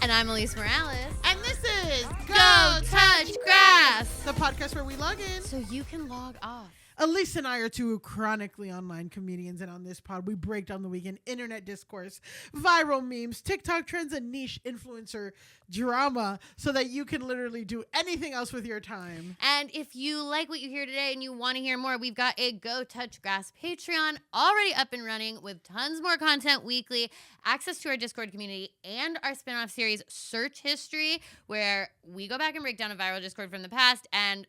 And I'm Alise Morales. And this is Go Touch Grass, the podcast where we log in so you can log off. Alise and I are two chronically online comedians, and on this pod, we break down the week in internet discourse, viral memes, TikTok trends, and niche influencer drama so that you can literally do anything else with your time. And if you like what you hear today and you want to hear more, we've got a Go Touch Grass Patreon already up and running with tons more content weekly, access to our Discord community, and our spinoff series, Search History, where we go back and break down a viral Discord from the past. And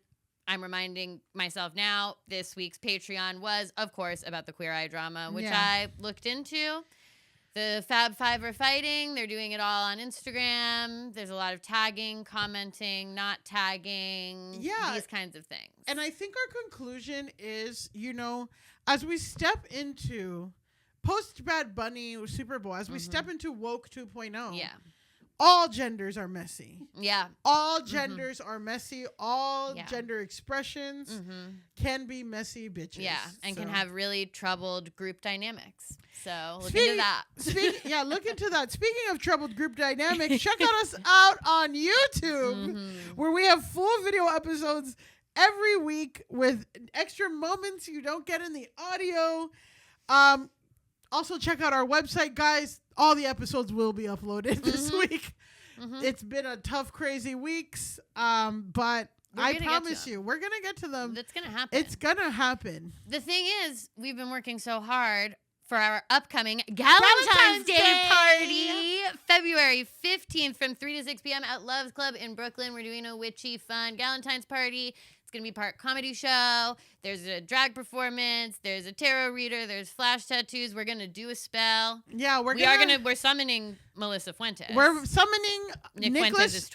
I'm reminding myself now, this week's Patreon was, of course, about the Queer Eye drama, which I looked into. The Fab Five are fighting. They're doing it all on Instagram. There's a lot of tagging, commenting, not tagging, these kinds of things. And I think our conclusion is, as we step into post-Bad Bunny Super Bowl, as we step into Woke 2.0, all genders are messy. Yeah. All genders are messy. All gender expressions can be messy bitches. Yeah, and can have really troubled group dynamics. So look into that. Look into that. Speaking of troubled group dynamics, check us out on YouTube, where we have full video episodes every week with extra moments you don't get in the audio. Also, check out our website, guys. All the episodes will be uploaded this week. It's been a tough, crazy weeks, but I promise you, we're going to get to them. It's going to happen. It's going to happen. The thing is, we've been working so hard for our upcoming Valentine's Day party, February 15th from 3 to 6 p.m. at Love's Club in Brooklyn. We're doing a witchy, fun Valentine's party. It's going to be part comedy show. There's a drag performance. There's a tarot reader. There's flash tattoos. We're going to do a spell. Yeah, we're summoning Melissa Fuentes. We're summoning Nicholas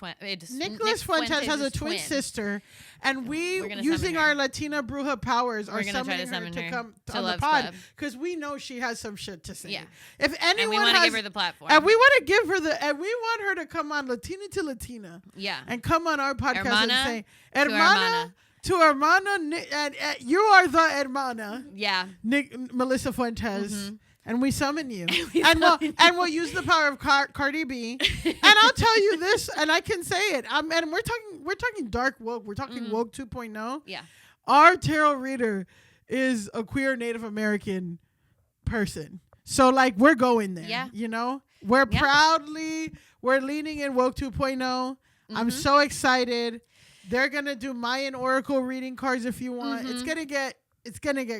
Fuentes has a twin sister, and using our Latina Bruja powers, are summoning her to come on the pod because we know she has some shit to say. Yeah. If anyone and we want to give her the platform. And we want to give her and we want her to come on Latina to Latina. Yeah. And come on our podcast and say, Hermana to Hermana, and you are the Hermana. Yeah. Melissa Fuentes. And we summon you. and we'll use the power of Cardi B. And I'll tell you this, and I can say it. And we're talking dark woke. We're talking woke 2.0. Yeah. Our tarot reader is a queer Native American person. So we're going there. Yeah. We're leaning in woke 2.0. I'm so excited. They're gonna do Mayan oracle reading cards if you want. It's gonna get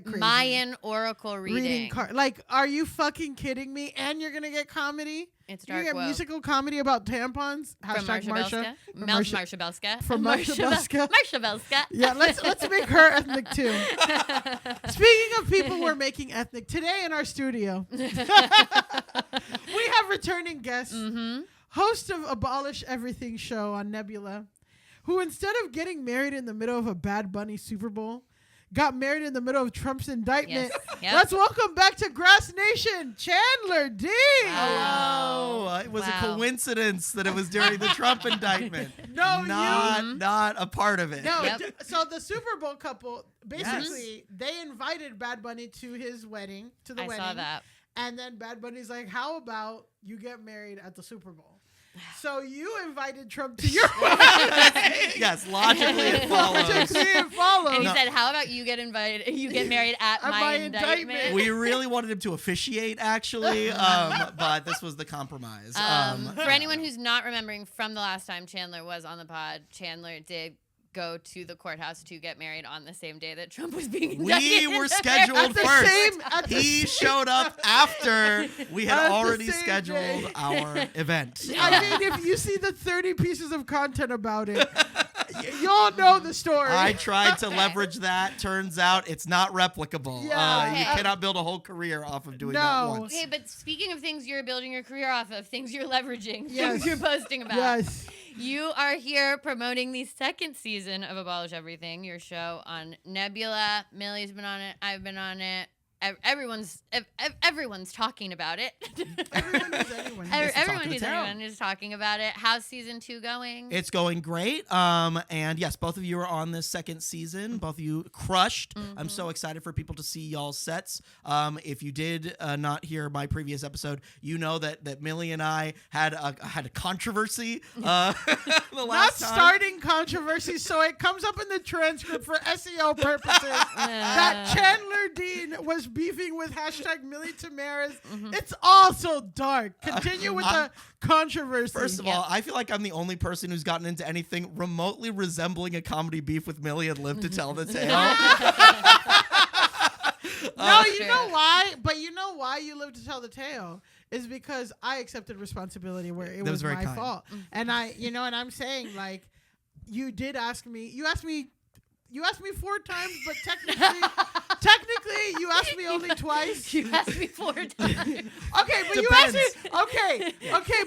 crazy. Mayan oracle reading are you fucking kidding me? And you're gonna get comedy. It's dark. You get musical comedy about tampons. Hashtag Marsha. Marsha Belska. From Marsha Belska. Marsha Belska. Yeah, let's make her ethnic too. Speaking of people we're making ethnic, today in our studio, we have returning guests, host of Abolish Everything show on Nebula, who instead of getting married in the middle of a Bad Bunny Super Bowl, got married in the middle of Trump's indictment. Yes. Yep. Let's welcome back to Grass Nation, Chandler D. Hello. It was a coincidence that it was during the Trump indictment. Not a part of it. No. So the Super Bowl couple, basically, they invited Bad Bunny to his wedding, I saw that. And then Bad Bunny's like, how about you get married at the Super Bowl? So you invited Trump to your wedding. Yes, logically it follows. And he said, how about you get married at my indictment? We really wanted him to officiate, actually, but this was the compromise. For anyone who's not remembering from the last time Chandler was on the pod, Chandler did go to the courthouse to get married on the same day that Trump was being indicted. We were scheduled first. He showed up after we had already scheduled our event. I mean, if you see the 30 pieces of content about it, you'll know the story. I tried to leverage that. Turns out it's not replicable. Yeah. You cannot build a whole career off of doing that once. Okay, but speaking of things you're building your career off of, things you're leveraging, things you're posting about. Yes. You are here promoting the second season of Abolish Everything, your show on Nebula. Millie's been on it. I've been on it. Everyone's talking about it. Everyone is anyone. Everyone to He's town. everyone is talking about it. How's season 2 going? It's going great. And yes, both of you are on this second season. Both of you crushed. I'm so excited for people to see y'all's sets. If you did not hear my previous episode, you know that Millie and I had a controversy the last time. Starting controversy, so it comes up in the transcript for SEO purposes that Chandler Dean was beefing with #Millie Tamarez. It's all so dark. Continue with the controversy. First of all, I feel like I'm the only person who's gotten into anything remotely resembling a comedy beef with Millie and lived to tell the tale. No, you know why? But you know why you live to tell the tale is because I accepted responsibility where it was my fault. And and I'm saying, like, you did ask me. You asked me 4 times, but technically, you asked me only twice. You asked me 4 times. Okay, but you asked me. Okay,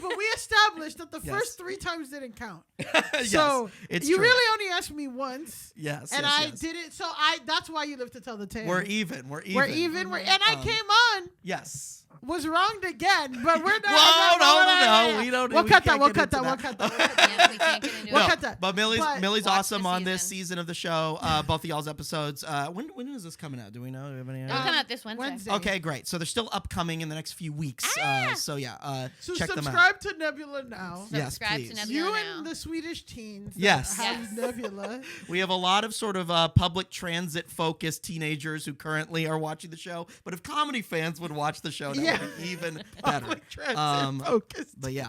but we established that the first 3 times didn't count. Yes, So it's you true. really only asked me once. Yes, and yes, I yes. did it. So that's why you live to tell the tale. We're even. And I came on. Yes. Was wronged again, but we're not. No, we don't. We'll cut that. We'll We'll cut that. Yeah, we can't get into We'll it. cut that. But Millie's watch awesome the on this season. season of the show. Both of y'all's episodes. When is this coming out? Do we know? Do we have any It'll idea? come out this Wednesday. Okay, great. So they're still upcoming in the next few weeks. So check them out. Subscribe to Nebula now. Yes, Subscribe please. to Nebula You now. and the Swedish teens. that Yes. Have Yes. Nebula. We have a lot of sort of public transit focused teenagers who currently are watching the show. But if comedy fans would watch the show, that would be even better. Public transit focused. But yeah.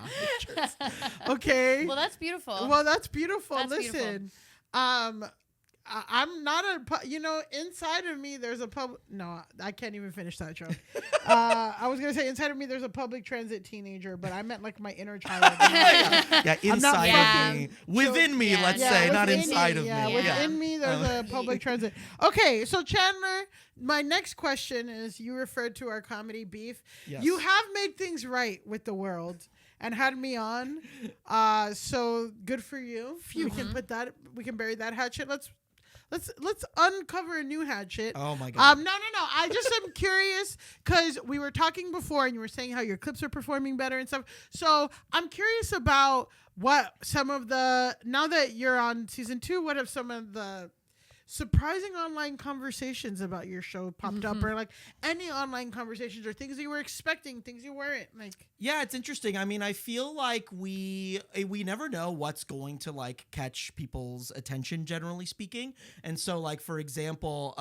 Okay. Well, that's beautiful. Well, that's beautiful. That's Listen, I'm not inside of me there's a public. No, I can't even finish that joke. I was gonna say inside of me there's a public transit teenager, but I meant like my inner child. Yeah, inside fucking of me. Within me, Yeah. let's Yeah, say, not within inside me, of yeah, me. within me there's a public transit. Okay, so Chandler, my next question is: you referred to our comedy beef. Yes. You have made things right with the world and had me on. So good for you. We can put that. We can bury that hatchet. Let's uncover a new hatchet. Oh my God. No. I just am curious because we were talking before and you were saying how your clips are performing better and stuff. So I'm curious about what some of the, now that you're on season 2, what have some of the surprising online conversations about your show popped up, or like any online conversations or things that you were expecting, things you weren't like? Yeah, it's interesting. I mean, I feel like we never know what's going to like catch people's attention, generally speaking. And so, like, for example,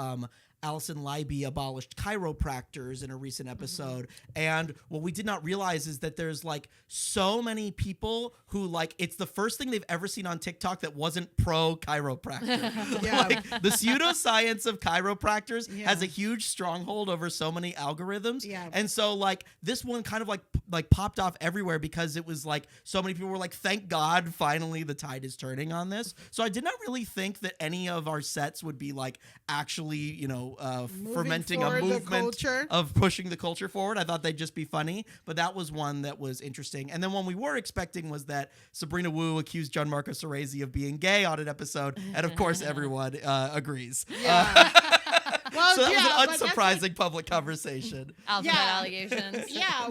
Alison Leiby abolished chiropractors in a recent episode. And what we did not realize is that there's like so many people who like, it's the first thing they've ever seen on TikTok that wasn't pro chiropractor. Like the pseudoscience of chiropractors has a huge stronghold over so many algorithms. Yeah. And so like this one kind of like popped off everywhere because it was like so many people were like, thank God finally the tide is turning on this. So I did not really think that any of our sets would be like actually, you know, fermenting a movement of pushing the culture forward. I thought they'd just be funny, but that was one that was interesting. And then one we were expecting was that Sabrina Wu accused Gianmarco Ceresi of being gay on an episode, and of course everyone agrees. Yeah. Well, so that was yeah, an unsurprising public conversation. Alphabet allegations. Yeah,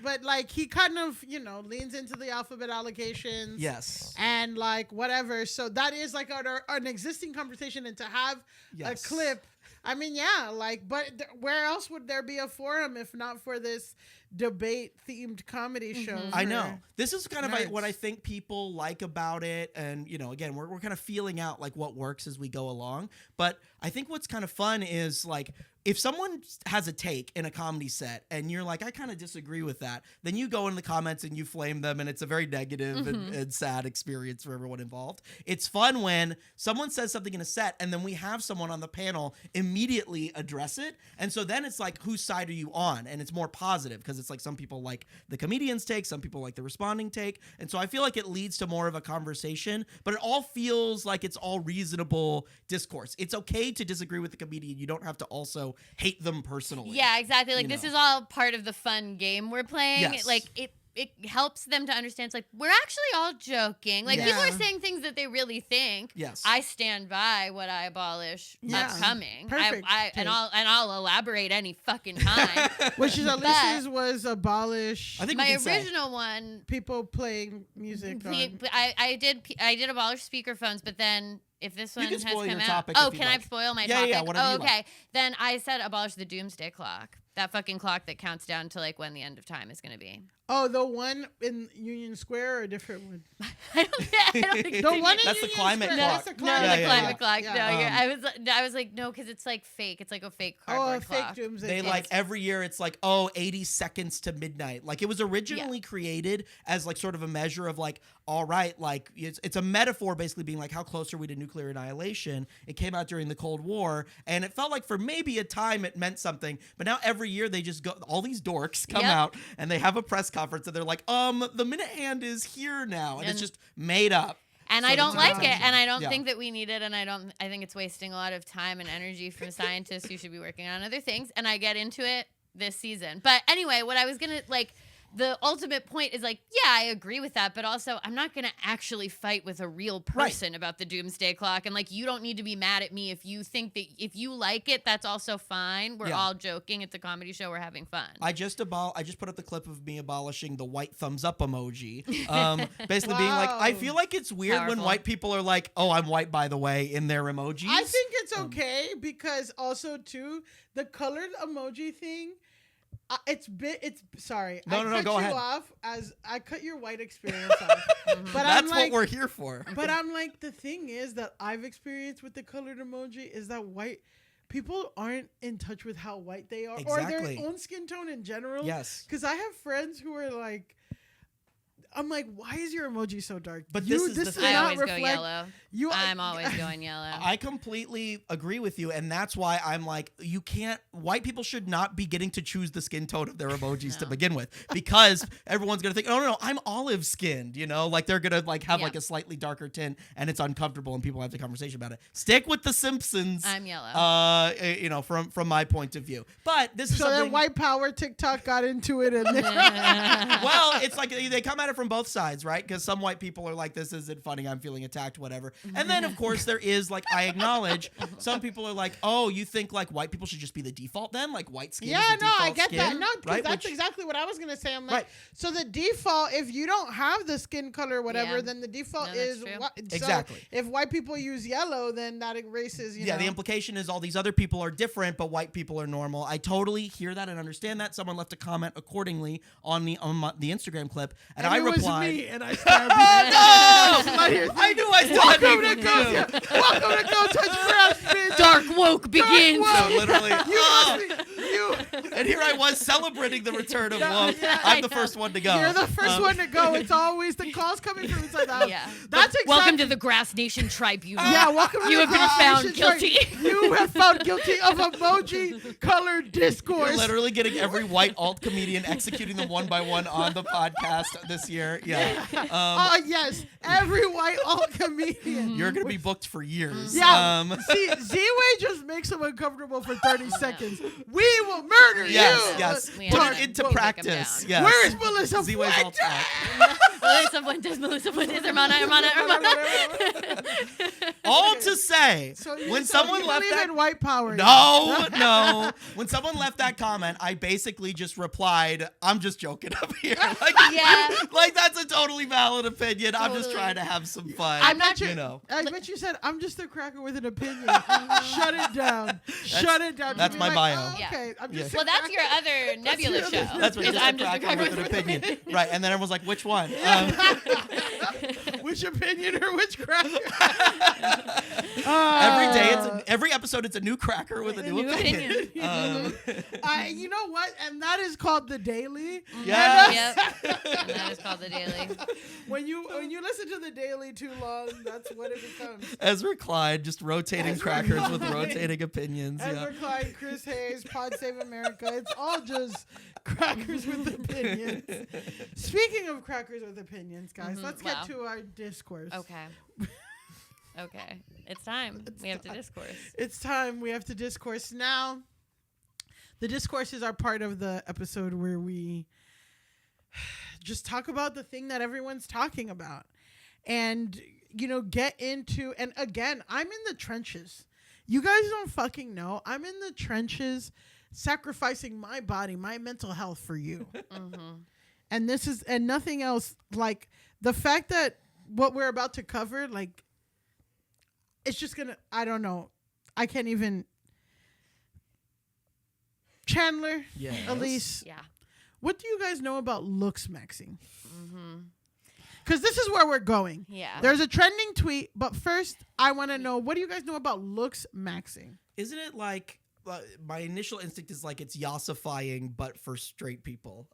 but like he kind of, you know, leans into the alphabet allegations. Yes. And like whatever. So that is like an existing conversation, and to have a clip. I mean, yeah, like, but where else would there be a forum if not for this debate-themed comedy show? I know. This is kind of nerds. what I think people like about it. And, you know, again, we're kind of feeling out like what works as we go along. But I think what's kind of fun is like, if someone has a take in a comedy set and you're like, I kind of disagree with that, then you go in the comments and you flame them, and it's a very negative and sad experience for everyone involved. It's fun when someone says something in a set and then we have someone on the panel immediately address it. And so then it's like, whose side are you on? And it's more positive because it's like some people like the comedian's take, some people like the responding take. And so I feel like it leads to more of a conversation, but it all feels like it's all reasonable discourse. It's okay to disagree with the comedian. You don't have to also hate them personally. Yeah, exactly. Like, you this know. is all part of the fun game we're playing. Yes. Like, it helps them to understand. It's like we're actually all joking. Like people are saying things that they really think. Yes. I stand by what I abolish. That's coming. Perfect. And I'll elaborate any fucking time. Which is Alise's was abolish. I think my original one. People playing music. I did abolish speakerphones, but then. If this one has come out, can I spoil my topic? Yeah, whatever you okay. like. Then I said abolish the doomsday clock. That fucking clock that counts down to like when the end of time is going to be. Oh, the one in Union Square or a different one? I don't think the one in that's Union the climate Square. clock. That's the No, climate the climate clock. Yeah. No, I was like, no, because it's like fake. It's like a fake cardboard clock. Fake doomsday. They like every year it's like 80 seconds to midnight. Like it was originally created as like sort of a measure of like, all right, like it's a metaphor basically being like how close are we to nuclear annihilation. It came out during the Cold War and it felt like for maybe a time it meant something, but now every year they just go, all these dorks come out and they have a press conference and they're like, the minute hand is here now, and it's just made up. And I don't like it, and I don't think that we need it, and I think it's wasting a lot of time and energy from scientists who should be working on other things, and I get into it this season. But anyway, what I was gonna like. The ultimate point is like, yeah, I agree with that, but also I'm not going to actually fight with a real person about the doomsday clock. And like, you don't need to be mad at me if you think that if you like it, that's also fine. We're all joking. It's a comedy show. We're having fun. I just put up the clip of me abolishing the white thumbs up emoji. Basically being like, I feel like it's weird when white people are like, oh, I'm white, by the way, in their emojis. I think it's okay because also too, the colored emoji thing, sorry. No, go ahead. I cut your white experience off. But that's what we're here for. But I'm like, the thing is that I've experienced with the colored emoji is that white people aren't in touch with how white they are or their own skin tone in general. Yes. Because I have friends who are like, I'm like, why is your emoji so dark? But this is the thing. I always go yellow. I'm always going yellow. I completely agree with you, and that's why I'm like, you can't. White people should not be getting to choose the skin tone of their emojis to begin with, because everyone's gonna think, oh no, I'm olive skinned. You know, like they're gonna like have like a slightly darker tint, and it's uncomfortable, and people have the conversation about it. Stick with the Simpsons. I'm yellow. You know, from my point of view, but this is so something. Then white power TikTok got into it, and well, it's like they come at it from both sides, right? Because some white people are like, this isn't funny, I'm feeling attacked, whatever. And then, of course, there is, like, I acknowledge, some people are like, oh, you think, like, white people should just be the default then? Like, white skin is the default I get skin, that. No, because right? that's exactly what I was going to say. I'm like, so the default, if you don't have the skin color or whatever, then the default is white. Exactly. So if white people use yellow, then that erases, you know. The implication is all these other people are different, but white people are normal. I totally hear that and understand that. Someone left a comment accordingly on the Instagram clip, and I replied. It was me, and I started I knew I still had Welcome to Go Touch Grass, bitch. Dark woke begins. So literally, and here I was celebrating the return of woke. I'm the first one to go. You're the first one to go. It's always the calls coming from inside the house. Yeah. That's exactly. Welcome to the Grass Nation Tribunal. Yeah, welcome to you the have been found guilty. You have found guilty of emoji colored discourse. You're literally getting every white alt comedian, executing them one by one on the podcast this year. Yeah. Yes, every white alt comedian. You're gonna be booked for years. Yeah. See, Z-Way just makes them uncomfortable for 30 seconds. We will murder you. Yes. We Put have it to into take 'em practice. down. Yes. Where is Melissa Z-Way's alt Melissa Fuentes, Hermana. All to say, when someone left that in white power. No. When someone left that comment, I basically just replied, "I'm just joking up here." Like that's a totally valid opinion. I'm just trying to have some fun. I'm not you know. I bet you said, "I'm just a cracker with an opinion." Shut it down. Shut it down. That's my bio. Oh, okay. I'm just well, that's your other Nebula show. That's what I'm just a cracker with an opinion. Right, and then everyone's like, "Which one?" Which opinion or which cracker? Every episode, it's a new cracker with a new opinion. You know what? And that is called the Daily. Yeah. And that is called the Daily. When you listen to the Daily too long, that's what it becomes. Ezra Klein, just rotating crackers with rotating opinions. Ezra Klein, Chris Hayes, Pod Save America. It's all just crackers with opinions. Speaking of crackers with opinions, guys, let's get to our discourse. Okay. It's time. We have to discourse. It's time. We have to discourse. Now, the discourses are part of the episode where we just talk about the thing that everyone's talking about, and get into. And again, I'm in the trenches. You guys don't fucking know. I'm in the trenches, sacrificing my body, my mental health for you. And this is, and nothing else. Like the fact that what we're about to cover, like, it's just gonna, I don't know. I can't even. Chandler, Yes. Alise, Yeah. what do you guys know about Looksmaxxing? Because this is where we're going. Yeah. There's a trending tweet, but first, I want to know, what do you guys know about Looksmaxxing? Isn't it like my initial instinct is like it's yassifying, but for straight people?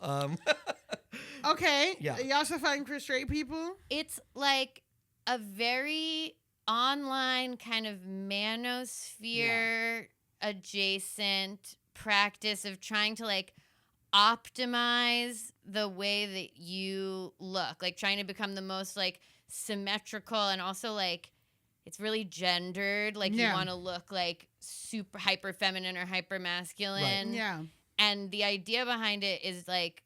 Okay, Yeah. yassifying for straight people. It's like a very online kind of manosphere adjacent practice of trying to like optimize the way that you look, like trying to become the most like symmetrical, and also like it's really gendered, like you want to look like super hyper feminine or hyper masculine. Yeah. And the idea behind it is like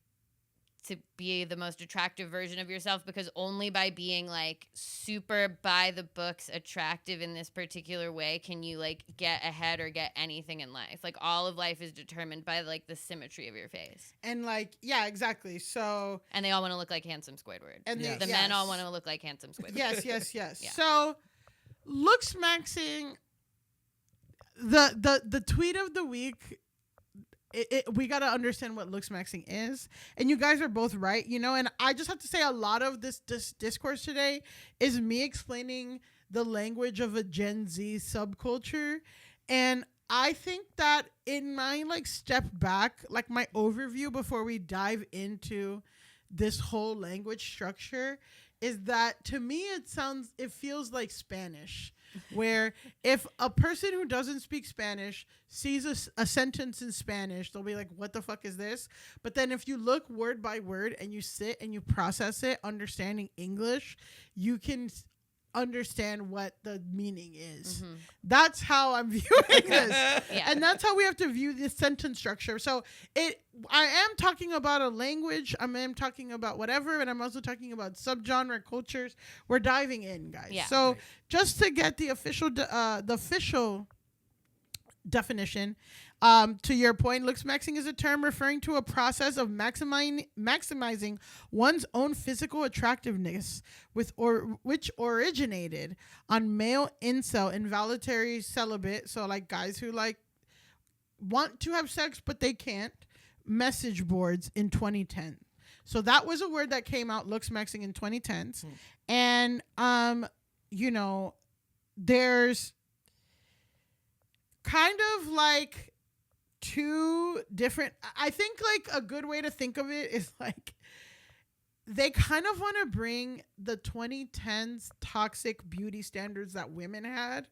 to be the most attractive version of yourself, because only by being like super by the books attractive in this particular way can you like get ahead or get anything in life. Like all of life is determined by like the symmetry of your face. And like, yeah, exactly. So, And they all want to look like handsome Squidward. and Yes. The men all want to look like handsome Squidward. Yes. Yeah. So, Looksmaxxing, the tweet of the week. We got to understand what Looksmaxxing is. And you guys are both right, and I just have to say a lot of this discourse today is me explaining the language of a Gen Z subculture. And I think that in my like step back, like my overview before we dive into this whole language structure, is that to me it feels like Spanish, where if a person who doesn't speak Spanish sees a sentence in Spanish, they'll be like, what the fuck is this? But then if you look word by word and you sit and you process it, understanding English, you can understand what the meaning is. That's how I'm viewing this. Yeah. And that's how we have to view this sentence structure. So I am talking about a language, I am talking about whatever, and I'm also talking about subgenre cultures. We're diving in, guys. Yeah. So just to get the official definition, to your point, Looksmaxxing is a term referring to a process of maximizing one's own physical attractiveness which originated on male incel involuntary celibate, so like guys who like want to have sex but they can't, message boards in 2010. So that was a word that came out, Looksmaxxing, in 2010s. And there's kind of like two different, I think like a good way to think of it is like they kind of want to bring the 2010s toxic beauty standards that women had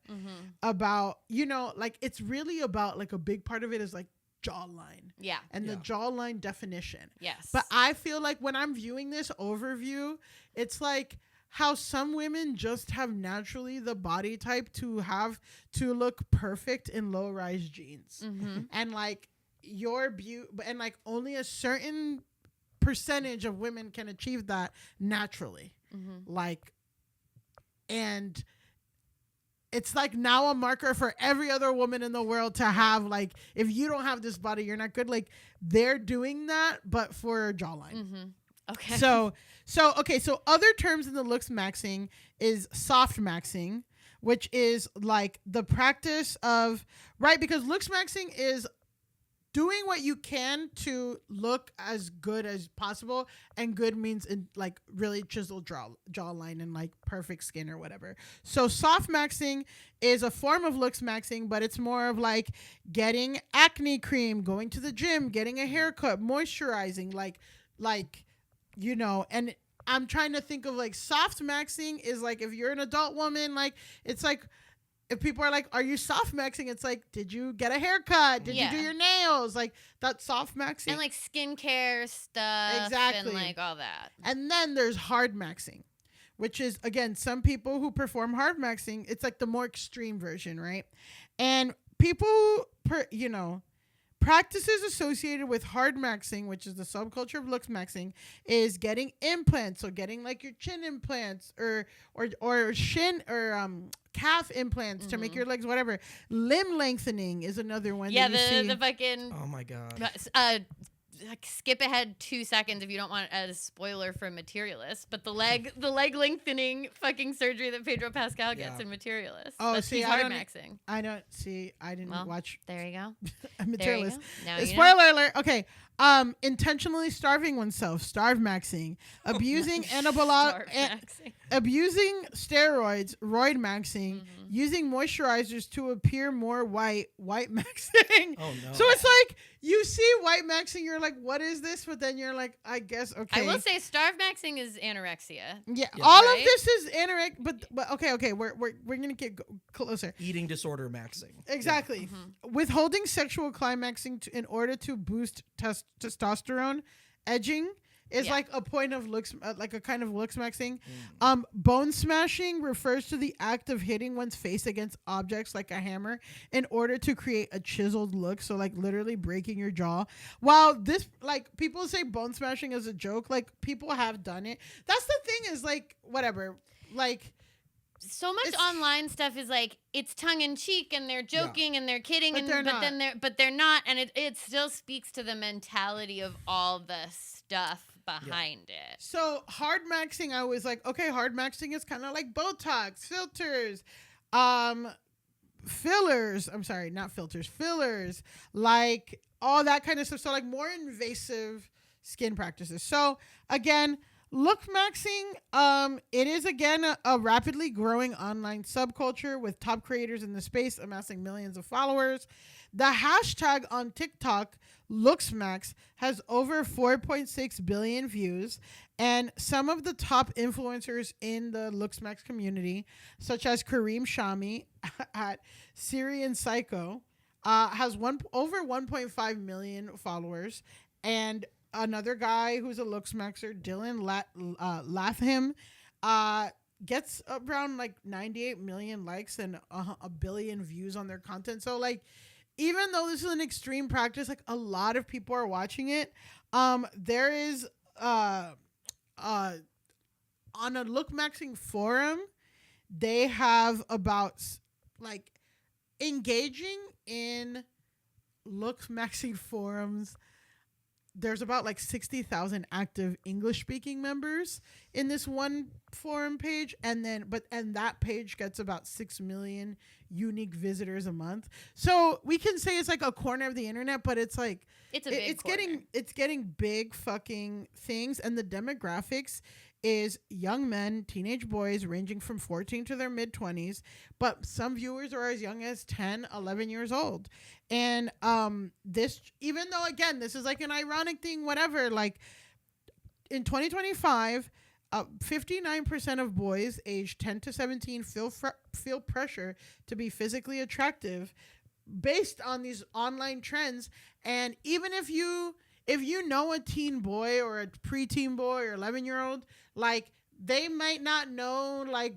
about, like it's really about like a big part of it is like jawline. Yeah. And the jawline definition. Yes. But I feel like when I'm viewing this overview, it's like how some women just have naturally the body type to look perfect in low-rise jeans. And like your beauty, and like only a certain percentage of women can achieve that naturally. Like, and it's like now a marker for every other woman in the world to have, like, if you don't have this body, you're not good. Like they're doing that, but for jawline. Okay. So other terms in the Looksmaxxing is soft maxing, which is like the practice of, right, because Looksmaxxing is doing what you can to look as good as possible, and good means in like really chiseled jawline and like perfect skin or whatever. So soft maxing is a form of Looksmaxxing, but it's more of like getting acne cream, going to the gym, getting a haircut, moisturizing, like and I'm trying to think of like soft maxing is like if you're an adult woman, like it's like if people are like, are you soft maxing? It's like, did you get a haircut? Did you do your nails? Like that's soft maxing. And like skincare stuff. Exactly. And like all that. And then there's hard maxing, which is, again, some people who perform hard maxing, it's like the more extreme version, right? And people, Practices associated with hard maxing, which is the subculture of looks maxing, is getting implants. So getting like your chin implants or shin or calf implants to make your legs whatever. Limb lengthening is another one. Yeah, that you see. the fucking Oh my god. like skip ahead 2 seconds if you don't want a spoiler for Materialist, but the leg lengthening fucking surgery that Pedro Pascal gets in Materialist. Oh, That's see, he's I hard don't. maxing. I don't see. I didn't watch There you go. Materialist. Now you know. Spoiler alert. Okay. Intentionally starving oneself, starve maxing, abusing Starve maxing. abusing steroids, roid maxing, using moisturizers to appear more white maxing. Oh no. So it's like you see white maxing, you're like, what is this? But then you're like, I guess okay. I will say starve maxing is anorexia. Yeah, Yeah. all Right? of this is anorexic, but okay, we're gonna get closer. Eating disorder maxing. Exactly. Withholding sexual climaxing in order to boost testosterone. Edging is like a point of looks, like a kind of looks maxing. Bone smashing refers to the act of hitting one's face against objects like a hammer in order to create a chiseled look. So like literally breaking your jaw. While this, like people say bone smashing as a joke, like people have done it. That's the thing is like, whatever, like, So much online stuff is like it's tongue in cheek and they're joking and they're kidding But they're not. they're not, and it still speaks to the mentality of all the stuff behind it. So hard maxing, I was like, okay, hard maxing is kind of like Botox, filters, fillers. I'm sorry, not filters, fillers, like all that kind of stuff. So like more invasive skin practices. So again, look maxing, it is again a rapidly growing online subculture with top creators in the space amassing millions of followers. The hashtag on TikTok, Looksmaxx, has over 4.6 billion views, and some of the top influencers in the Looksmaxx community, such as Kareem Shami at Syrian Psycho, has over 1.5 million followers, and another guy who's a Looksmaxxer, Dylan Latham, gets around like 98 million likes and a billion views on their content. So like, even though this is an extreme practice, like a lot of people are watching it. There is on a Lookmaxxing forum, they have about like engaging in Lookmaxxing forums. There's about like 60,000 active English speaking members in this one forum page. And that page gets about 6 million unique visitors a month. So we can say it's like a corner of the internet, but it's like, it's getting big fucking things. And the demographics is young men, teenage boys ranging from 14 to their mid 20s, but some viewers are as young as 10, 11 years old. And this, even though again this is like an ironic thing, whatever, like in 2025, 59% of boys aged 10 to 17 feel pressure to be physically attractive based on these online trends. And even if you know a teen boy or a preteen boy or 11-year-old, like they might not know, like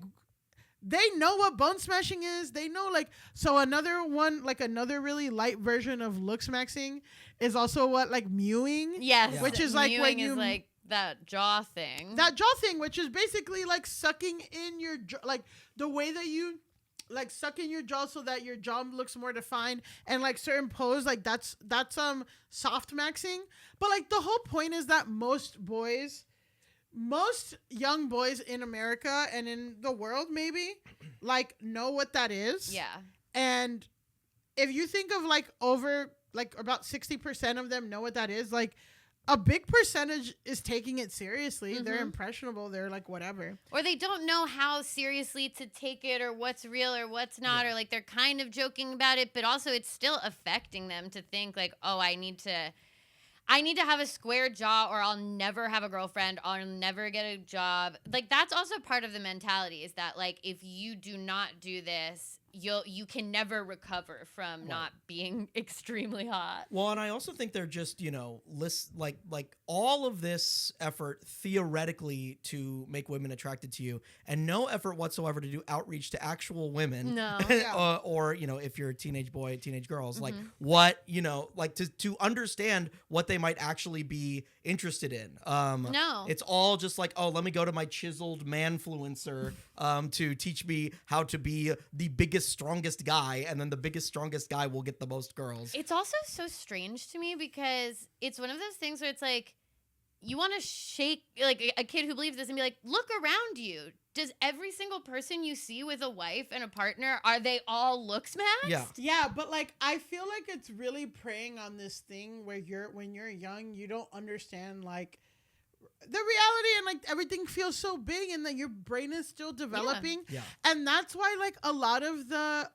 they know what bone smashing is. They know like, so another one, like another really light version of Looksmaxxing is also what like mewing. Yes. Yeah. Which is like Mewing when you is like that jaw thing. that jaw thing, which is basically like sucking in your jaw, like the way that you like suck in your jaw so that your jaw looks more defined, and like certain pose, like that's soft maxing. But like the whole point is that most young boys in America and in the world maybe like know what that is. Yeah. And if you think of like over like about 60% of them know what that is, like a big percentage is taking it seriously. They're impressionable. They're like whatever. Or they don't know how seriously to take it or what's real or what's not. Or like they're kind of joking about it, but also it's still affecting them to think like, oh, I need to have a square jaw or I'll never have a girlfriend. I'll never get a job. Like that's also part of the mentality is that like if you do not do this, you can never recover from not being extremely hot. Well, and I also think they're just, like all of this effort theoretically to make women attracted to you, and no effort whatsoever to do outreach to actual women. No. or if you're a teenage boy, teenage girls, like what, like to understand what they might actually be interested in. No. It's all just like, oh, let me go to my chiseled manfluencer to teach me how to be the biggest, strongest guy, and then the biggest, strongest guy will get the most girls. It's also so strange to me because it's one of those things where it's like, you want to shake like a kid who believes this and be like, look around you. Does every single person you see with a wife and a partner, are they all Looksmaxxed? Yeah, but like I feel like it's really preying on this thing where when you're young, you don't understand like the reality, and like everything feels so big and that your brain is still developing. Yeah. And that's why like a lot of the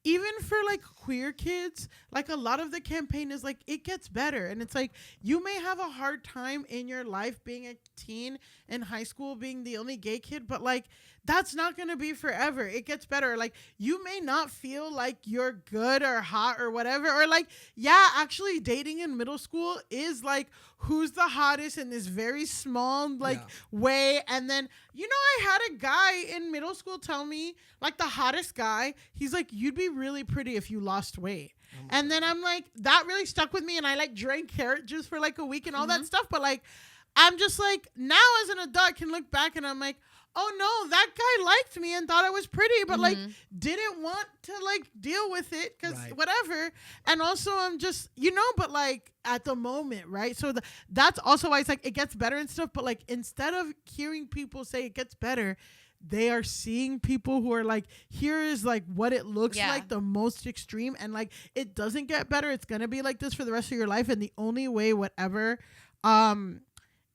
even for like queer kids, like a lot of the campaign is like it gets better. And it's like you may have a hard time in your life being a teen in high school, being the only gay kid, but like that's not going to be forever. It gets better. Like you may not feel like you're good or hot or whatever, or like, yeah, actually dating in middle school is like who's the hottest in this very small like way. And then, I had a guy in middle school tell me like the hottest guy, he's like, you'd be really pretty if you lost weight. And then I'm like, that really stuck with me. And I like drank carrot juice for like a week and all that stuff. But like, I'm just like, now as an adult, I can look back and I'm like, oh no, that guy liked me and thought I was pretty, but like didn't want to like deal with it because whatever. And also I'm just, but like at the moment, right? So that's also why it's like it gets better and stuff. But like instead of hearing people say it gets better, they are seeing people who are like, here is like what it looks like, the most extreme, and like it doesn't get better. It's gonna be like this for the rest of your life, and the only way whatever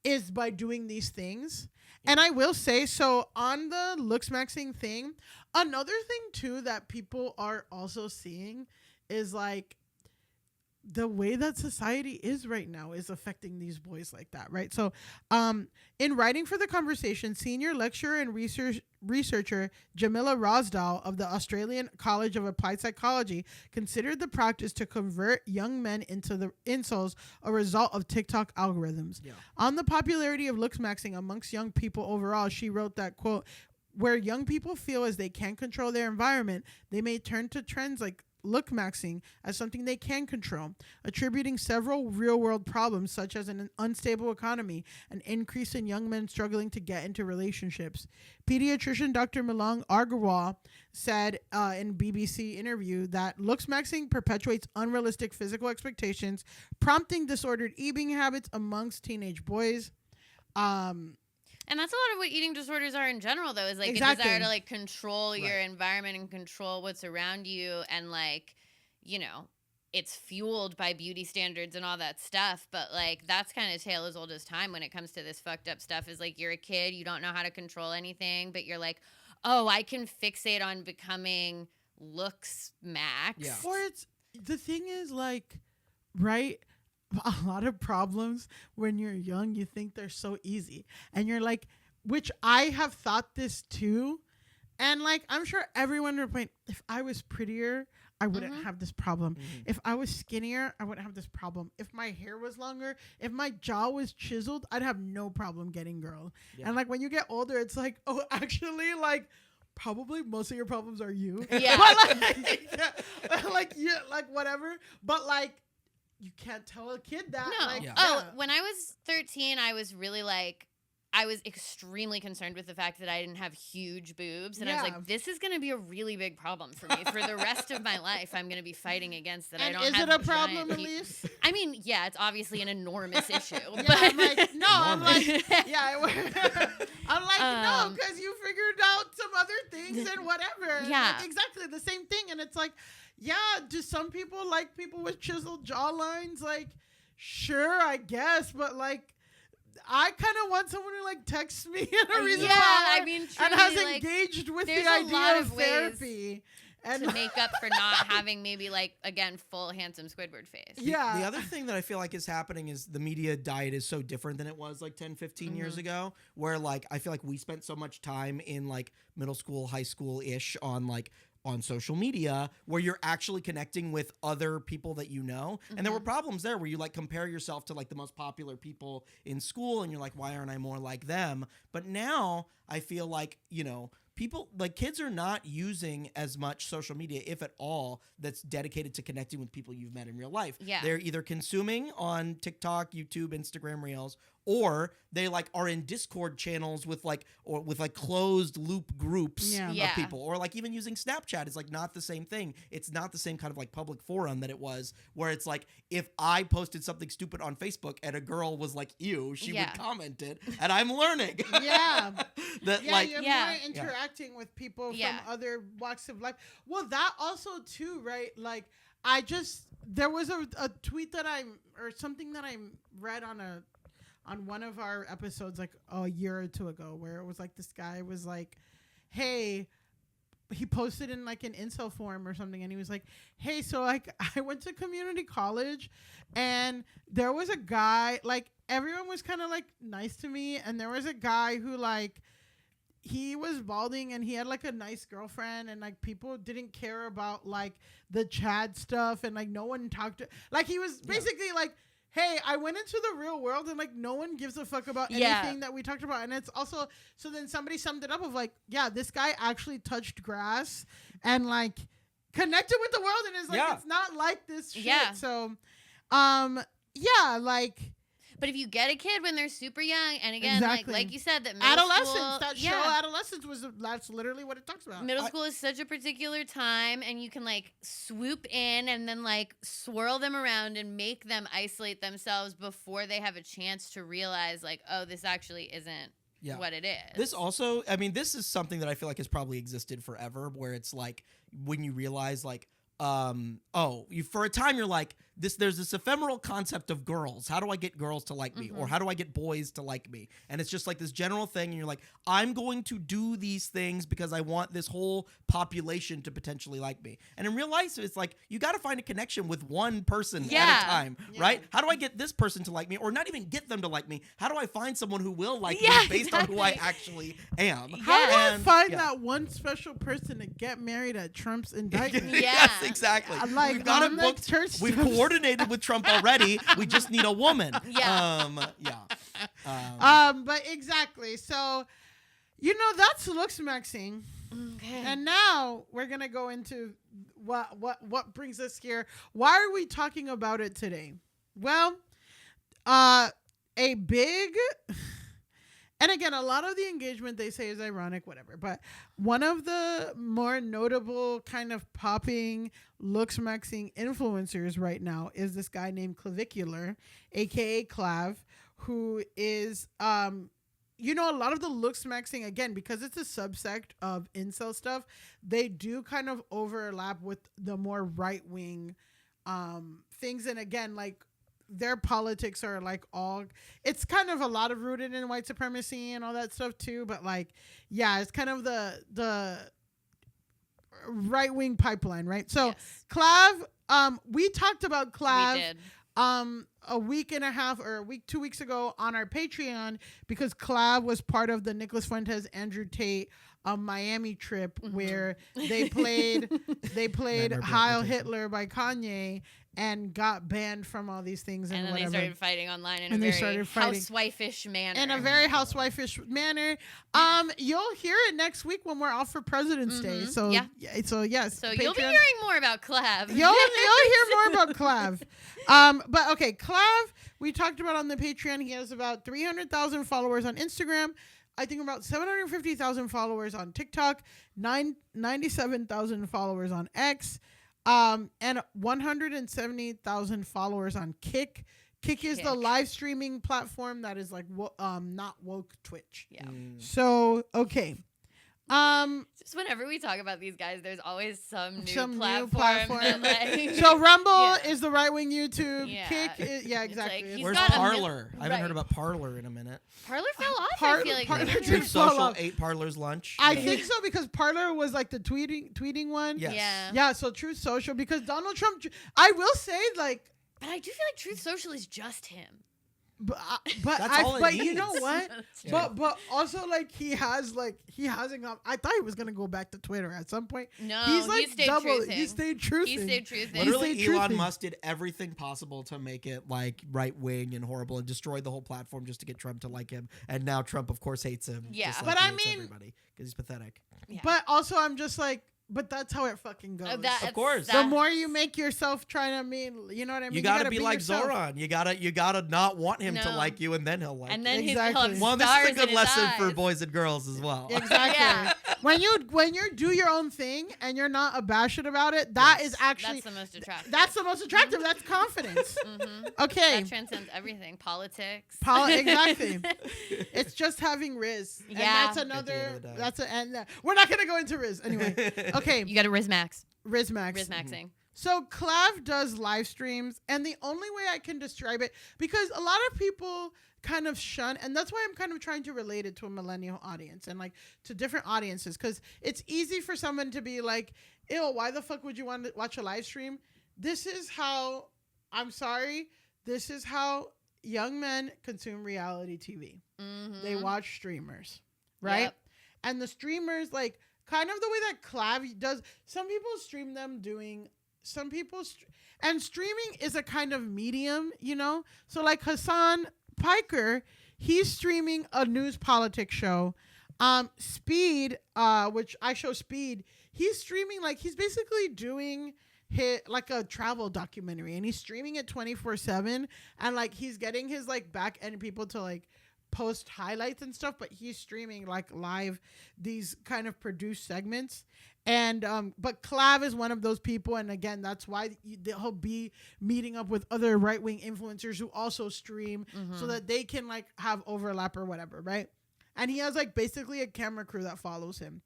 is by doing these things. And I will say, so on the Looksmaxxing thing, another thing too that people are also seeing is like the way that society is right now is affecting these boys like that, right? So in writing for the conversation, senior lecturer and researcher Jamila Rosdahl of the Australian College of Applied Psychology considered the practice to convert young men into the incels a result of TikTok algorithms. On the popularity of Looksmaxxing amongst young people overall, she wrote that, quote, where young people feel as they can't control their environment, they may turn to trends like Looksmaxxing as something they can control, attributing several real-world problems such as an unstable economy, an increase in young men struggling to get into relationships. Pediatrician Dr. Milang Agarwal said in BBC interview that Looksmaxxing perpetuates unrealistic physical expectations, prompting disordered eating habits amongst teenage boys. And that's a lot of what eating disorders are in general, though, is like a desire to like control your environment and control what's around you. And like, it's fueled by beauty standards and all that stuff. But like, that's kind of tale as old as time when it comes to this fucked up stuff is like, you're a kid, you don't know how to control anything, but you're like, oh, I can fixate on becoming Looksmaxxed. Yeah. Or the thing is like, right? A lot of problems when you're young, you think they're so easy. And you're like, which I have thought this too. And like, I'm sure everyone would point, if I was prettier, I wouldn't have this problem. If I was skinnier, I wouldn't have this problem. If my hair was longer, if my jaw was chiseled, I'd have no problem getting girl. And like, when you get older, it's like, oh, actually, like, probably most of your problems are you. Yeah. But like whatever. But like, you can't tell a kid that. No. Like, When I was 13, I was really like, I was extremely concerned with the fact that I didn't have huge boobs. And I was like, this is going to be a really big problem for me. For the rest of my life, I'm going to be fighting against that. And I don't is have it a problem, Alise? I mean, yeah, it's obviously an enormous issue. Yeah, but I'm like, no, I'm like, yeah. I'm like, no, because you figured out some other things and whatever. Yeah. Like, exactly the same thing. And it's like, yeah, do some people like people with chiseled jawlines? Like, sure, I guess, but like, I kind of want someone who like texts me in a reasonable hour I mean, truly, and has like, engaged with there's the a idea lot of of ways therapy. And to make up for not having maybe like, again, full handsome Squidward face. Yeah. The other thing that I feel like is happening is the media diet is so different than it was like 10, 15 years ago, where like I feel like we spent so much time in like middle school, high school-ish on like on social media where you're actually connecting with other people that you know. And there were problems there where you like compare yourself to like the most popular people in school and you're like, why aren't I more like them? But now I feel like, you know, people like kids are not using as much social media, if at all, that's dedicated to connecting with people you've met in real life. Yeah. They're either consuming on TikTok, YouTube, Instagram Reels, or they like are in Discord channels with like closed loop groups Yeah. of people, or like even using Snapchat is like not the same thing. It's not the same kind of like public forum that it was, where it's like if I posted something stupid on Facebook and a girl was like, "Ew," she would comment it, and I'm learning. Yeah. that Yeah, like you're more interacting with people from other walks of life. Well, that also too, right? Like there was a tweet that I read on one of our episodes like a year or two ago, where it was like this guy was like, hey, he posted in like an incel forum or something, and he was like, hey, so like I went to community college and there was a guy, like everyone was kind of like nice to me, and there was a guy who like he was balding and he had like a nice girlfriend, and like people didn't care about like the Chad stuff, and like no one talked to, like he was basically like, hey, I went into the real world and like no one gives a fuck about anything that we talked about. And it's also, so then somebody summed it up of like, yeah, this guy actually touched grass and like connected with the world, and is like, it's not like this shit. Yeah. So like, but if you get a kid when they're super young, and again, like you said, that adolescence that's literally what it talks about. Middle school is such a particular time, and you can like swoop in and then like swirl them around and make them isolate themselves before they have a chance to realize like, oh, this actually isn't what it is. This also, I mean, this is something that I feel like has probably existed forever, where it's like when you realize like, for a time you're like, there's this ephemeral concept of girls. How do I get girls to like me? Or how do I get boys to like me? And it's just like this general thing, and you're like, I'm going to do these things because I want this whole population to potentially like me. And in real life, it's like you got to find a connection with one person at a time, right? How do I get this person to like me, or not even get them to like me? How do I find someone who will like me based on who I actually am? How do I find that one special person to get married at Trump's indictment? Yes, exactly. Like, we've got it booked. We've coordinated with Trump already. We just need a woman. But exactly. So, you know, that's Looksmaxxing. Okay. And now we're gonna go into what brings us here. Why are we talking about it today? Well, a big. And again, a lot of the engagement they say is ironic, whatever. But one of the more notable kind of popping Looksmaxxing influencers right now is this guy named Clavicular, aka Clav, who is, you know, a lot of the Looksmaxxing, again, because it's a subsect of incel stuff, they do kind of overlap with the more right-wing things. And again, like, their politics are like it's kind of a lot of rooted in white supremacy and all that stuff too, but like, yeah, it's kind of the right-wing pipeline, right? So Clav, we talked about Clav We did. A week and a half or 2 weeks ago on our Patreon, because Clav was part of the Nicholas Fuentes, Andrew Tate Miami trip where they played Heil Hitler by Kanye and got banned from all these things and then whatever. they started fighting online in And a they very started fighting. housewife-ish manner. In a very housewife-ish manner. You'll hear it next week when we're off for President's Day. So yes. So Patreon. you'll be hearing more about Clav. You'll hear more about Clav. But okay, Clav, we talked about on the Patreon. He has about 300,000 followers on Instagram. I think about 750,000 followers on TikTok, 97,000 followers on X, and 170,000 followers on Kick. Kick is the live streaming platform that is like not woke Twitch. Yeah. So okay. Just whenever we talk about these guys, there's always some new platform. platform. That, like, So Rumble is the right wing YouTube. Yeah. Kick is, exactly. like, he's Where's got Parlor? I haven't heard about Parlor in a minute. Parlor fell off. I feel like Parler lately. did Truth fall Social off. ate Parlor's lunch. I think so, because Parler was like the tweeting one. Yes. Yeah. Yeah, so Truth Social, because Donald Trump, I will say, like, But I do feel like Truth Social is just him. But That's all it but you needs. know what? That's true. But also he hasn't gone. I thought he was gonna go back to Twitter at some point. No, he's he like stayed double. truthing. He stayed truthing. He stayed truthing. Literally, stayed Elon truthing. Musk did everything possible to make it like right wing and horrible and destroy the whole platform just to get Trump to like him. And now Trump, of course, hates him. Yeah. just But like he I hates mean- everybody because he's pathetic. Yeah. But also, I'm just like, but that's how it fucking goes. Of course. The more you make yourself trying to you know what I mean? You gotta be like yourself. Zoran. You gotta not want him to No. like you, and then he'll like. and you. then Exactly. he'll have Well, this stars is a good in his lesson for eyes. boys and girls as well. Exactly. Yeah. When you do your own thing and you're not abashed about it, that is actually That's the most attractive. that's the most attractive. That's confidence. Mhm. Okay. That transcends everything. Politics. Exactly. It's just having Riz. And Yeah. that's At the another. end of the day. That's we're not gonna go into Riz anyway. Okay. You got to Rizmax. Riz Max. Rizmaxing. So Clav does live streams, and the only way I can describe it, because a lot of people kind of shun, and that's why I'm kind of trying to relate it to a millennial audience and like to different audiences, because it's easy for someone to be like, ew, why the fuck would you want to watch a live stream? This is how, I'm sorry, this is how young men consume reality TV. Mm-hmm. They watch streamers, right? Yep. And the streamers, like, kind of the way that Clav does, some people stream them doing, some people, and streaming is a kind of medium, you know? So, like, Hassan Piker, he's streaming a news politics show. Speed, which I show Speed, he's streaming, like, he's basically doing like a travel documentary, and he's streaming it 24/7, and like he's getting his like back end people to like post highlights and stuff, but he's streaming like live these kind of produced segments. And but Clav is one of those people, and again, that's why he'll be meeting up with other right-wing influencers who also stream, so that they can like have overlap or whatever, right? And he has like basically a camera crew that follows him.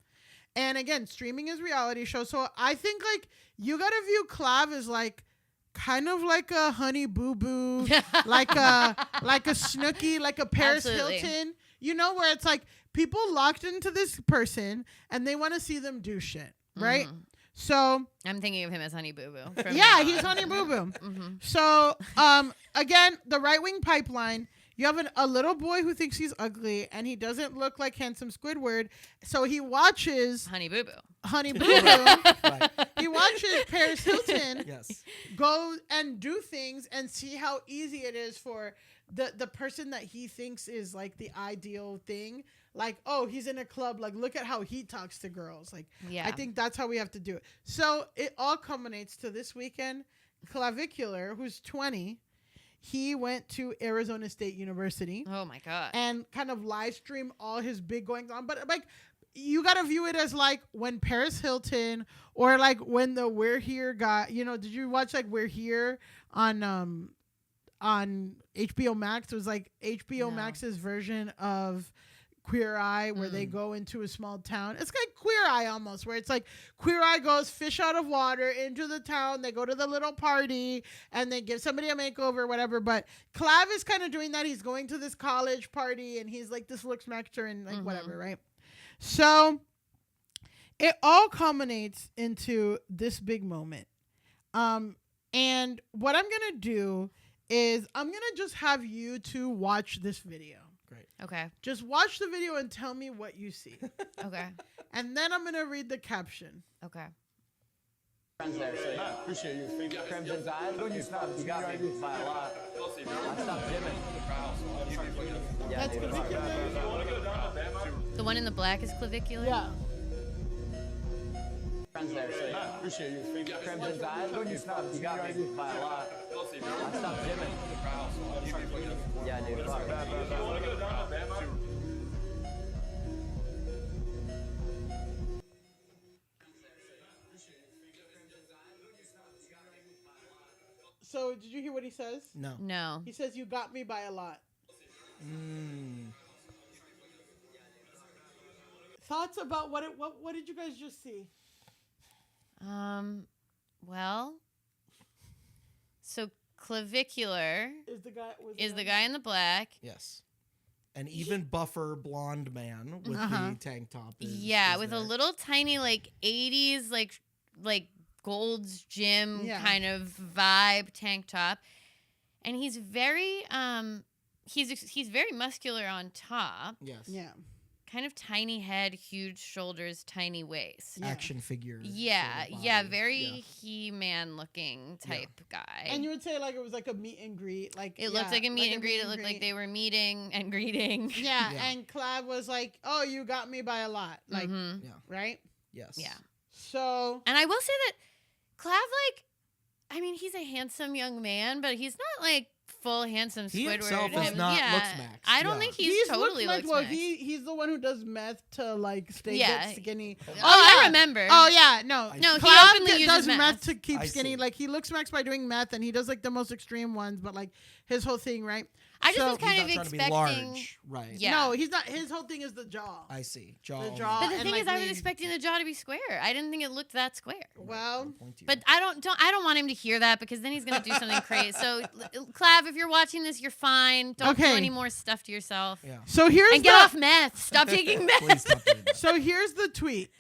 And again, streaming is reality show. So I think like you gotta view Clav as like kind of like a Honey Boo Boo, like a Snooki, like a Paris Absolutely. Hilton. You know, where it's like people locked into this person and they want to see them do shit, right? So I'm thinking of him as Honey Boo Boo. yeah, he's Honey Boo Boo. So again, the right wing pipeline. You have a little boy who thinks he's ugly and he doesn't look like handsome Squidward, so he watches Honey Boo Boo. Honey Boo Boo. Right. He watches Paris Hilton Yes. go and do things and see how easy it is for the person that he thinks is like the ideal thing. Like, oh, he's in a club. Like, look at how he talks to girls. Like, Yeah. I think that's how we have to do it. So it all culminates to this weekend. Clavicular, who's 20, he went to Arizona State University Oh my god. and kind of live stream all his big goings on. But like, you gotta view it as like when Paris Hilton or like when the We're Here guy. You know, did you watch like We're Here on HBO Max? It was like HBO No. Max's version of Queer Eye, where they go into a small town. It's like Queer Eye almost, where it's like Queer Eye goes fish out of water into the town. They go to the little party and they give somebody a makeover, whatever. But Clav is kind of doing that. He's going to this college party and he's like this Looksmaxxing and like whatever, right? So it all culminates into this big moment. And what I'm gonna do is I'm gonna just have you two watch this video. Great. Okay. Just watch the video and tell me what you see. Okay. And then I'm going to read the caption. Okay. Friends there, so appreciate you. Crimson Tide. Don't you stop. You got me by a lot. I stopped gymming. Yeah, That's dude. Clavicular. The one in the black is clavicular. Yeah. Friends there, so appreciate you. Crimson Tide. Don't you stop. You got me by a lot. I stopped gymming. Yeah, dude. So did you hear what he says? No. No. He says, you got me by a lot. Thoughts about what did you guys just see? Well. So clavicular Is the guy is the guy in the black. Yes. An even buffer blonde man with the tank top. Yeah, is with there. a little tiny like 80s like Gold's Gym Yeah. kind of vibe tank top. And he's very he's very muscular on top. Yes. Yeah. Kind of tiny head, huge shoulders, tiny waist. Yeah. Action figure. Yeah, sort of yeah, body. very Yeah. He-Man looking type guy. And you would say like it was like a meet and greet, like It looked like a meet and greet. It looked like they were meeting and greeting. Yeah, Yeah. and Clav was like, "Oh, you got me by a lot," like, Mhm. Yeah. right? Yes. Yeah. So And I will say that Clav, like, I mean, he's a handsome young man, but he's not like full handsome He Squidward. himself is Him- not yeah. Looksmaxxed, I don't yeah. think he's totally Looksmaxxed. Well, Looksmaxxed. he's the one who does meth to like stay Yeah. get skinny. Oh, yeah. I remember. Oh yeah, no, No, he Clav openly uses does meth. meth to keep I skinny. see. Like he looks max by doing meth, and he does like the most extreme ones. But like his whole thing, right? I just So- was kind He's of not trying to be expecting. large, right? Yeah. No, he's not. His whole thing is the jaw. I see. Jaw. The only. jaw. But the and, thing like, is, I was lean. expecting the jaw to be square. I didn't think it looked that square. Well, Good point to you. But I don't want him to hear that because then he's gonna do something crazy. So, Clav, if you're watching this, you're fine. Don't do Okay. any more stuff to yourself. yeah. so here's And get the off meth. Stop taking meth. Please stop doing that. so here's the tweet.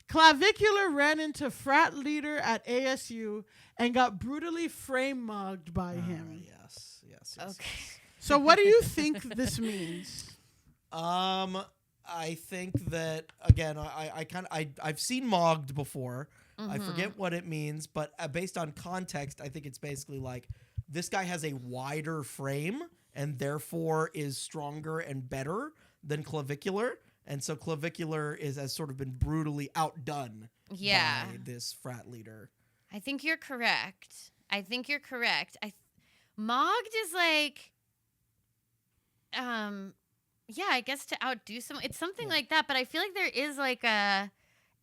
Clavicular ran into frat leader at ASU and got brutally frame mugged by him. Yes. Okay. So what do you think this means? I think that again, I've seen mogged before. I forget what it means, but based on context, I think it's basically like this guy has a wider frame and therefore is stronger and better than Clavicular, and so Clavicular has sort of been brutally outdone Yeah. by this frat leader. I think you're correct. Mogged is like, yeah, I guess to outdo someone. It's something like that, but I feel like there is like a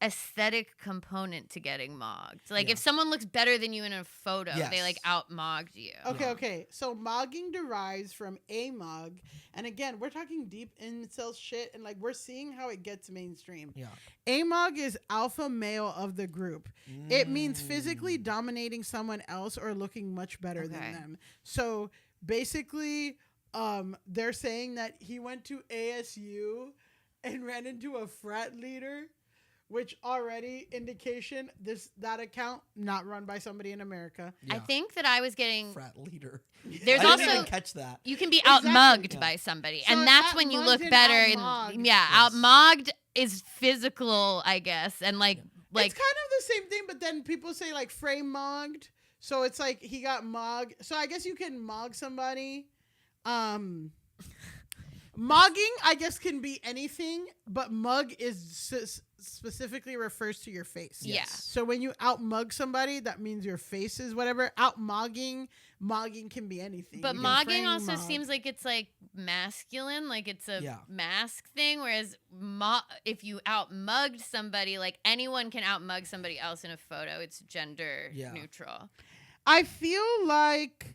aesthetic component to getting mogged. Like Yeah. if someone looks better than you in a photo, they Yes. like out mogged you. Okay. So mogging derives from a mug, and again, we're talking deep incel shit, and like we're seeing how it gets mainstream. Yeah. A mug is alpha male of the group. It means physically dominating someone else or looking much better Okay. than them. So basically, they're saying that he went to ASU and ran into a frat leader, which already indication that account not run by somebody in America. Yeah. I think that I was getting. Frat leader. There's I didn't also even catch that. you can be Exactly. out mugged Yeah. by somebody, So and that's out when you mugged look and better. out And mogged. yeah, Yes. out mogged is physical, I guess, and like It's kind of the same thing, but then people say like frame mogged. So it's like he got mogged. So I guess you can mog somebody. Mogging, I guess, can be anything, but mug is specifically refers to your face. Yeah. So when you out mug somebody, that means your face is whatever. Out mogging can be anything. But You can mogging frame also mog. seems like it's like masculine, like it's a Yeah. mask thing. Whereas if you out mugged somebody, like anyone can out mug somebody else in a photo. It's gender neutral. I think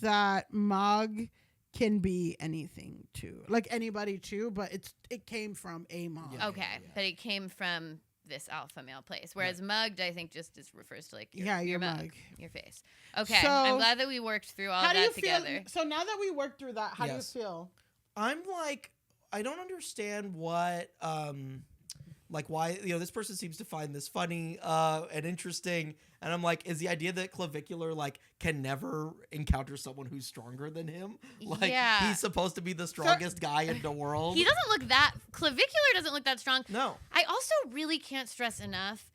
that mog can be anything too, like anybody too, but it came from a mog. Yeah. Okay, but it came from this alpha male place. Whereas mugged, I think, just refers to like your, Yeah, your your mug, mug. your face. Okay, So- I'm glad that we worked through all How do you that feel? together. So now that we worked through that, how Yes. do you feel? I'm like, I don't understand what, like why, this person seems to find this funny and interesting. And I'm like, is the idea that Clavicular like can never encounter someone who's stronger than him? Like Yeah. he's supposed to be the strongest guy in the world. He doesn't look that clavicular. Doesn't look that strong. No. I also really can't stress enough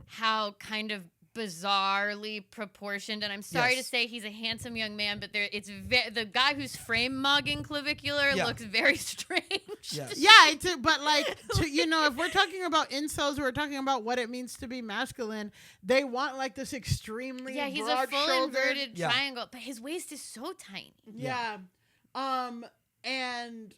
how kind of bizarrely proportioned, and I'm sorry Yes. to say he's a handsome young man, but the guy who's frame mugging clavicular Yeah. looks very strange. Yes. Yeah, but like, if we're talking about incels, we're talking about what it means to be masculine. They want like this extremely Yeah, he's a broad full shouldered. inverted Yeah. triangle, but his waist is so tiny. Yeah. And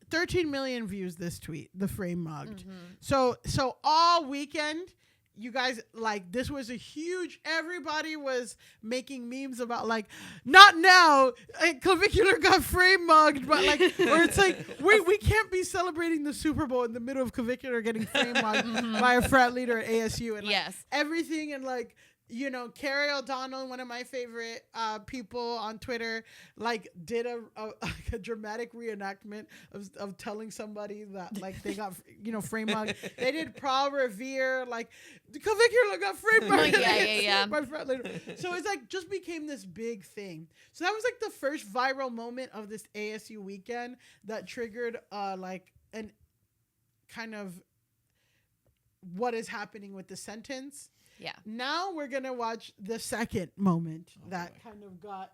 13 million views this tweet, the frame mugged. So all weekend, you guys, like, this was a huge, everybody was making memes about, like, not now, Clavicular got frame mugged, but, like, where it's like, we can't be celebrating the Super Bowl in the middle of Clavicular getting frame mugged by a frat leader at ASU. And, like, Yes. everything, and, like, you know, Carrie O'Donnell, one of my favorite people on Twitter, like did a dramatic reenactment of telling somebody that like they got, you know, frame mugged. They did Paul Revere, like Clavicular got frame mugged. Yeah. My frat leader. So it's like just became this big thing. So that was like the first viral moment of this ASU weekend that triggered like an kind of what is happening with the sentence. Yeah. Now we're going to watch the second moment that kind of got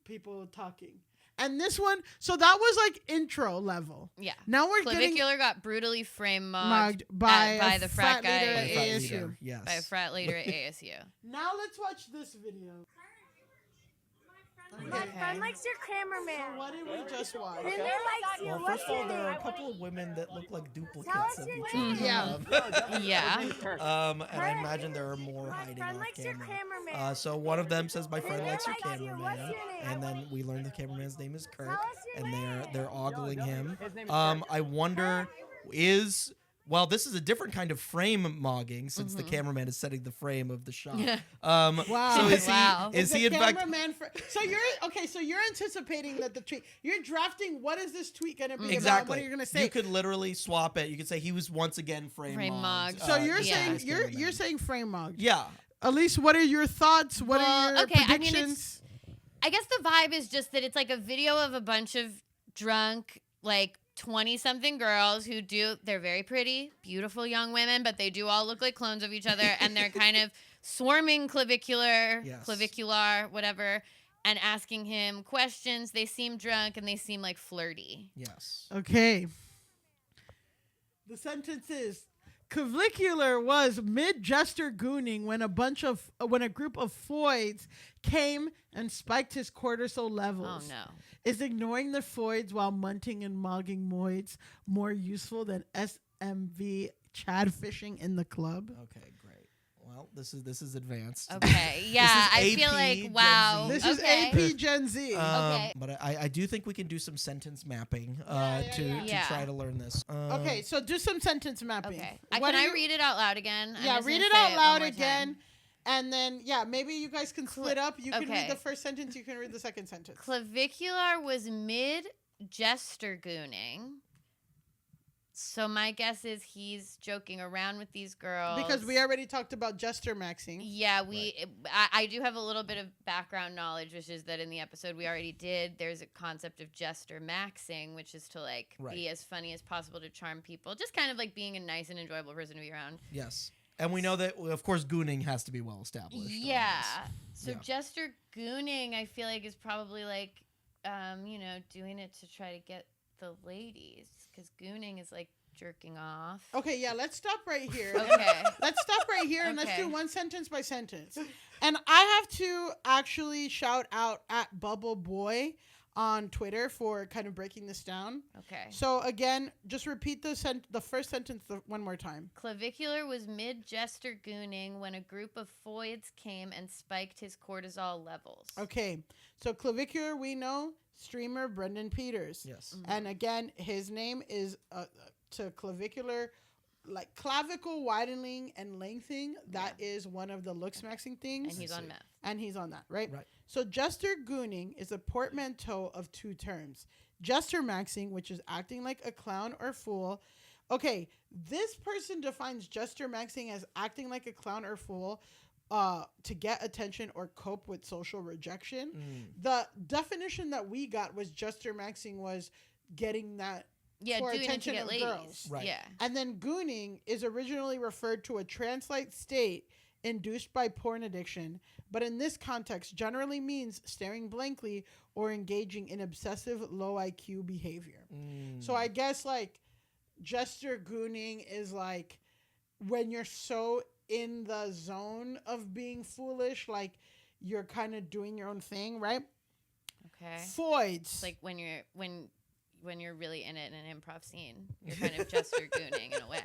people talking. And this one, so that was like intro level. Yeah. Now we're Clavicular got brutally frame mugged by the frat guy leader at By frat ASU. leader, yes. by a frat leader at ASU. Now let's watch this video. My friend likes your cameraman. So what did we just watch? Linda likes you. Well, What's first of all, your there are a name? couple of women that look like duplicates Tell us of your each name. other. Yeah. And I imagine there are more My hiding friend off likes your camera. cameraman. So one of them says, "My friend Linda likes your likes you. What's cameraman," your name? and then we learn the cameraman's name is Kirk, Tell us your and name. they're ogling him. His name is I wonder this is a different kind of frame mogging since the cameraman is setting the frame of the shot. Wow. So is Wow. he is the he in fact? cameraman so you're anticipating that the tweet, you're drafting, what is this tweet going to be Exactly. about? What are you going to say? You could literally swap it. You could say he was once again frame mogged. mogged. So you're yeah. saying as you're cameraman. saying frame mogged. Yeah. Alise, what are your thoughts? What are your okay, I mean, predictions? I guess the vibe is just that it's like a video of a bunch of drunk, like 20-something girls who they're very pretty, beautiful young women, but they do all look like clones of each other, and they're kind of swarming clavicular, whatever, and asking him questions. They seem drunk and they seem like flirty. Yes. Okay. The sentence is: Clavicular was mid-gesture gooning when a group of foids came and spiked his cortisol levels. Oh no. Is ignoring the foids while munting and mogging moids more useful than SMV Chad fishing in the club? Okay, great. Well, this is advanced. Okay, yeah, I feel AP like Gen wow. Z. This okay. is AP Gen Z. Okay. But I do think we can do some sentence mapping to Yeah. try to learn this. Okay, so do some sentence mapping. Okay. What Can are I you- read it out loud again? I'm Yeah, just read gonna it say out one loud more again. time. And then, maybe you guys can split up. You can okay. read the first sentence. You can read the second sentence. Clavicular was mid-gesture gooning. So my guess is he's joking around with these girls. Because we already talked about gesture maxing. Yeah, I do have a little bit of background knowledge, which is that in the episode we already did, there's a concept of gesture maxing, which is to like be as funny as possible to charm people. Just kind of like being a nice and enjoyable person to be around. Yes. And we know that, of course, gooning has to be well established. Yeah. So Yeah. gesture gooning, I feel like, is probably like, doing it to try to get the ladies. Because gooning is like jerking off. Okay, yeah, let's stop right here. Okay. Let's stop right here and let's Okay. do one sentence by sentence. And I have to actually shout out at Bubble Boy on Twitter for kind of breaking this down. Okay. So again, just repeat the first sentence one more time. Clavicular was mid-gesture gooning when a group of foids came and spiked his cortisol levels. Okay, so Clavicular, we know, streamer Brendan Peters. Yes. And again, his name is to clavicular, like clavicle widening and lengthening. That is one of the Looksmaxxing things. And he's on meth. And he's on that, right? Right. So gesture gooning is a portmanteau of two terms. Gesture maxing, which is acting like a clown or fool. Okay, this person defines gesture maxing as acting like a clown or fool to get attention or cope with social rejection. The definition that we got was gesture maxing was getting that Yeah, for doing it to attention get of ladies. girls. Right. Yeah. And then gooning is originally referred to a trance-like state induced by porn addiction, but in this context generally means staring blankly or engaging in obsessive low IQ behavior. So I guess like gesture gooning is like when you're so in the zone of being foolish, like you're kind of doing your own thing, right? Okay. Foids. It's like when you're really in it in an improv scene, you're kind of gesture gooning in a way.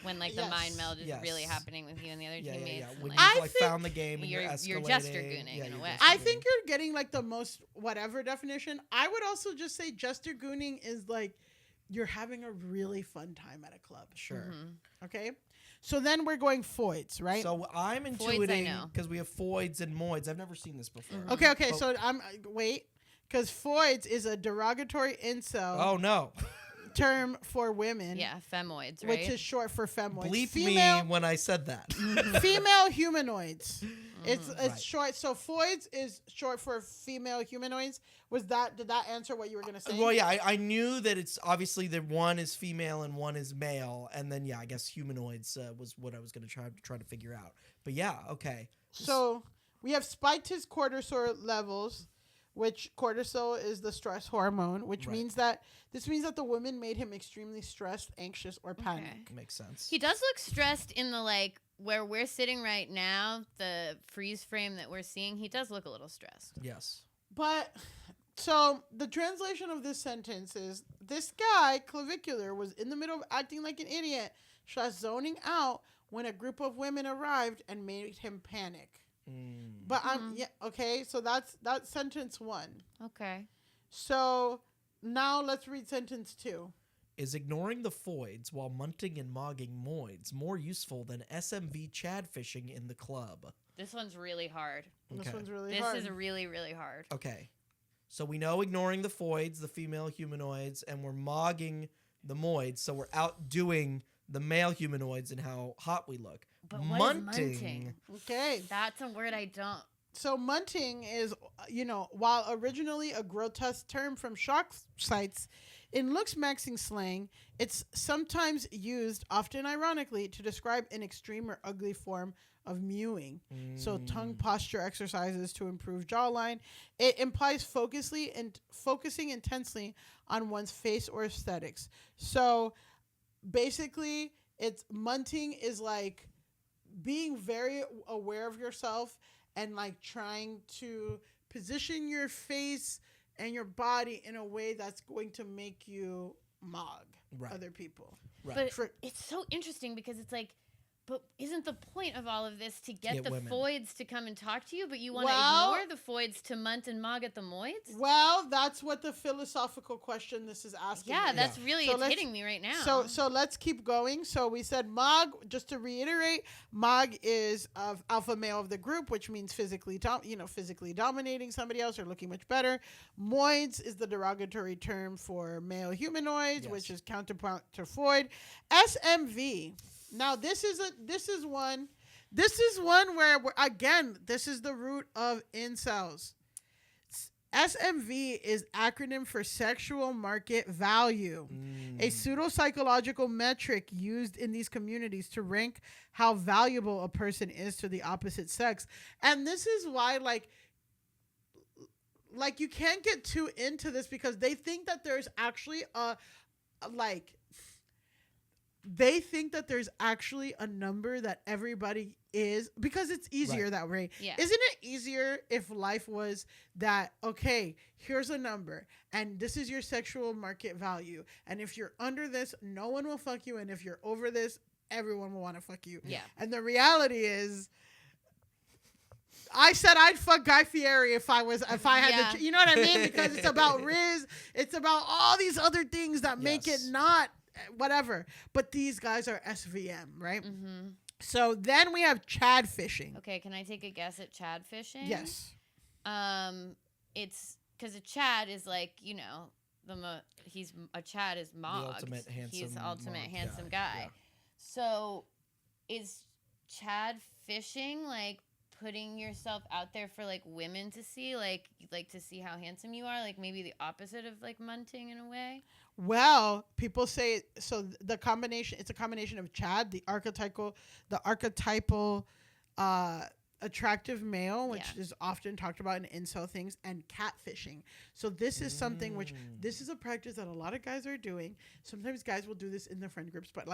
When like the Yes. mind meld is Yes. really happening with you and the other Yeah, teammates. yeah. and, When like, you've I like think found the game and you're you're escalating. gesture gooning in a you're way. I gesture think you're getting like the most whatever definition. I would also just say gesture gooning is like you're having a really fun time at a club. Sure. Okay? So then we're going foids, right? So I'm Foids, I intuiting know. because we have foids and moids. I've never seen this before. okay, But- so I'm wait, because foids is a derogatory incel Oh no! term for women, Yeah, femoids, right? which is short for femoids. Bleep Female me when I said that. female humanoids. It's Right. short. So foids is short for female humanoids. Did that answer what you were gonna say? Well, yeah, I knew that it's obviously that one is female and one is male, and then yeah, I guess humanoids was what I was gonna try to figure out. But yeah, okay. So we have spiked his cortisol levels, which cortisol is the stress hormone, which Right. means that the woman made him extremely stressed, anxious, or panic. Okay. Makes sense. He does look stressed in the like where we're sitting right now, the freeze frame that we're seeing. He does look a little stressed. Yes. But so the translation of this sentence is this guy, Clavicular, was in the middle of acting like an idiot, just zoning out when a group of women arrived and made him panic. But okay, so that's sentence 1. Okay. So now let's read sentence 2. Is ignoring the foids while munting and mogging moids more useful than SMV Chad fishing in the club? This one's really hard. This Okay. one's really This hard. is really, really hard. Okay. So we know ignoring the foids, the female humanoids, and we're mogging the moids, so we're outdoing the male humanoids in how hot we look. But what is munting? Okay. That's a word I don't. So munting is, while originally a grotesque term from shock sites, in Looksmaxxing slang, it's sometimes used, often ironically, to describe an extreme or ugly form of mewing. So tongue posture exercises to improve jawline. It implies focusing intensely on one's face or aesthetics. So basically, munting is like being very aware of yourself and like trying to position your face and your body in a way that's going to make you mog other people. Right. But it's so interesting because it's like, but isn't the point of all of this to get the women. foids to come and talk to you, but you want to Well- ignore the foids to munt and mog at the moids? Well, that's what the philosophical question this is asking. Yeah, me. that's really, So it's let's- hitting me right now. So let's keep going. So we said mog, just to reiterate, mog is of alpha male of the group, which means physically dominating somebody else or looking much better. Moids is the derogatory term for male humanoids, Yes. which is counterpart to foid. SMV. Now this is one where again, this is the root of incels. SMV is acronym for sexual market value, a pseudo-psychological metric used in these communities to rank how valuable a person is to the opposite sex. And this is why like you can't get too into this because they think that there's actually they think that there's actually a number that everybody is because it's easier that way. Yeah. Isn't it easier if life was that, okay, here's a number and this is your sexual market value. And if you're under this, no one will fuck you. And if you're over this, everyone will want to fuck you. Yeah. And the reality is, I said I'd fuck Guy Fieri if I had the, you know what I mean? Because it's about Riz. It's about all these other things that make it not whatever. But these guys are SVM, right? Mm-hmm. So then we have Chad fishing. Okay, can I take a guess at Chad fishing? Yes. It's because a Chad is like, a Chad is mogged. ultimate handsome He's the ultimate mogged handsome guy, guy. yeah. So is Chad fishing like putting yourself out there for like women to see, like to see how handsome you are, like maybe the opposite of like munting in a way? Well, people say so. The combination, it's a combination of Chad, the archetypal, attractive male, which is often talked about in incel things, and catfishing. So this is something which this is a practice that a lot of guys are doing. Sometimes guys will do this in their friend groups, but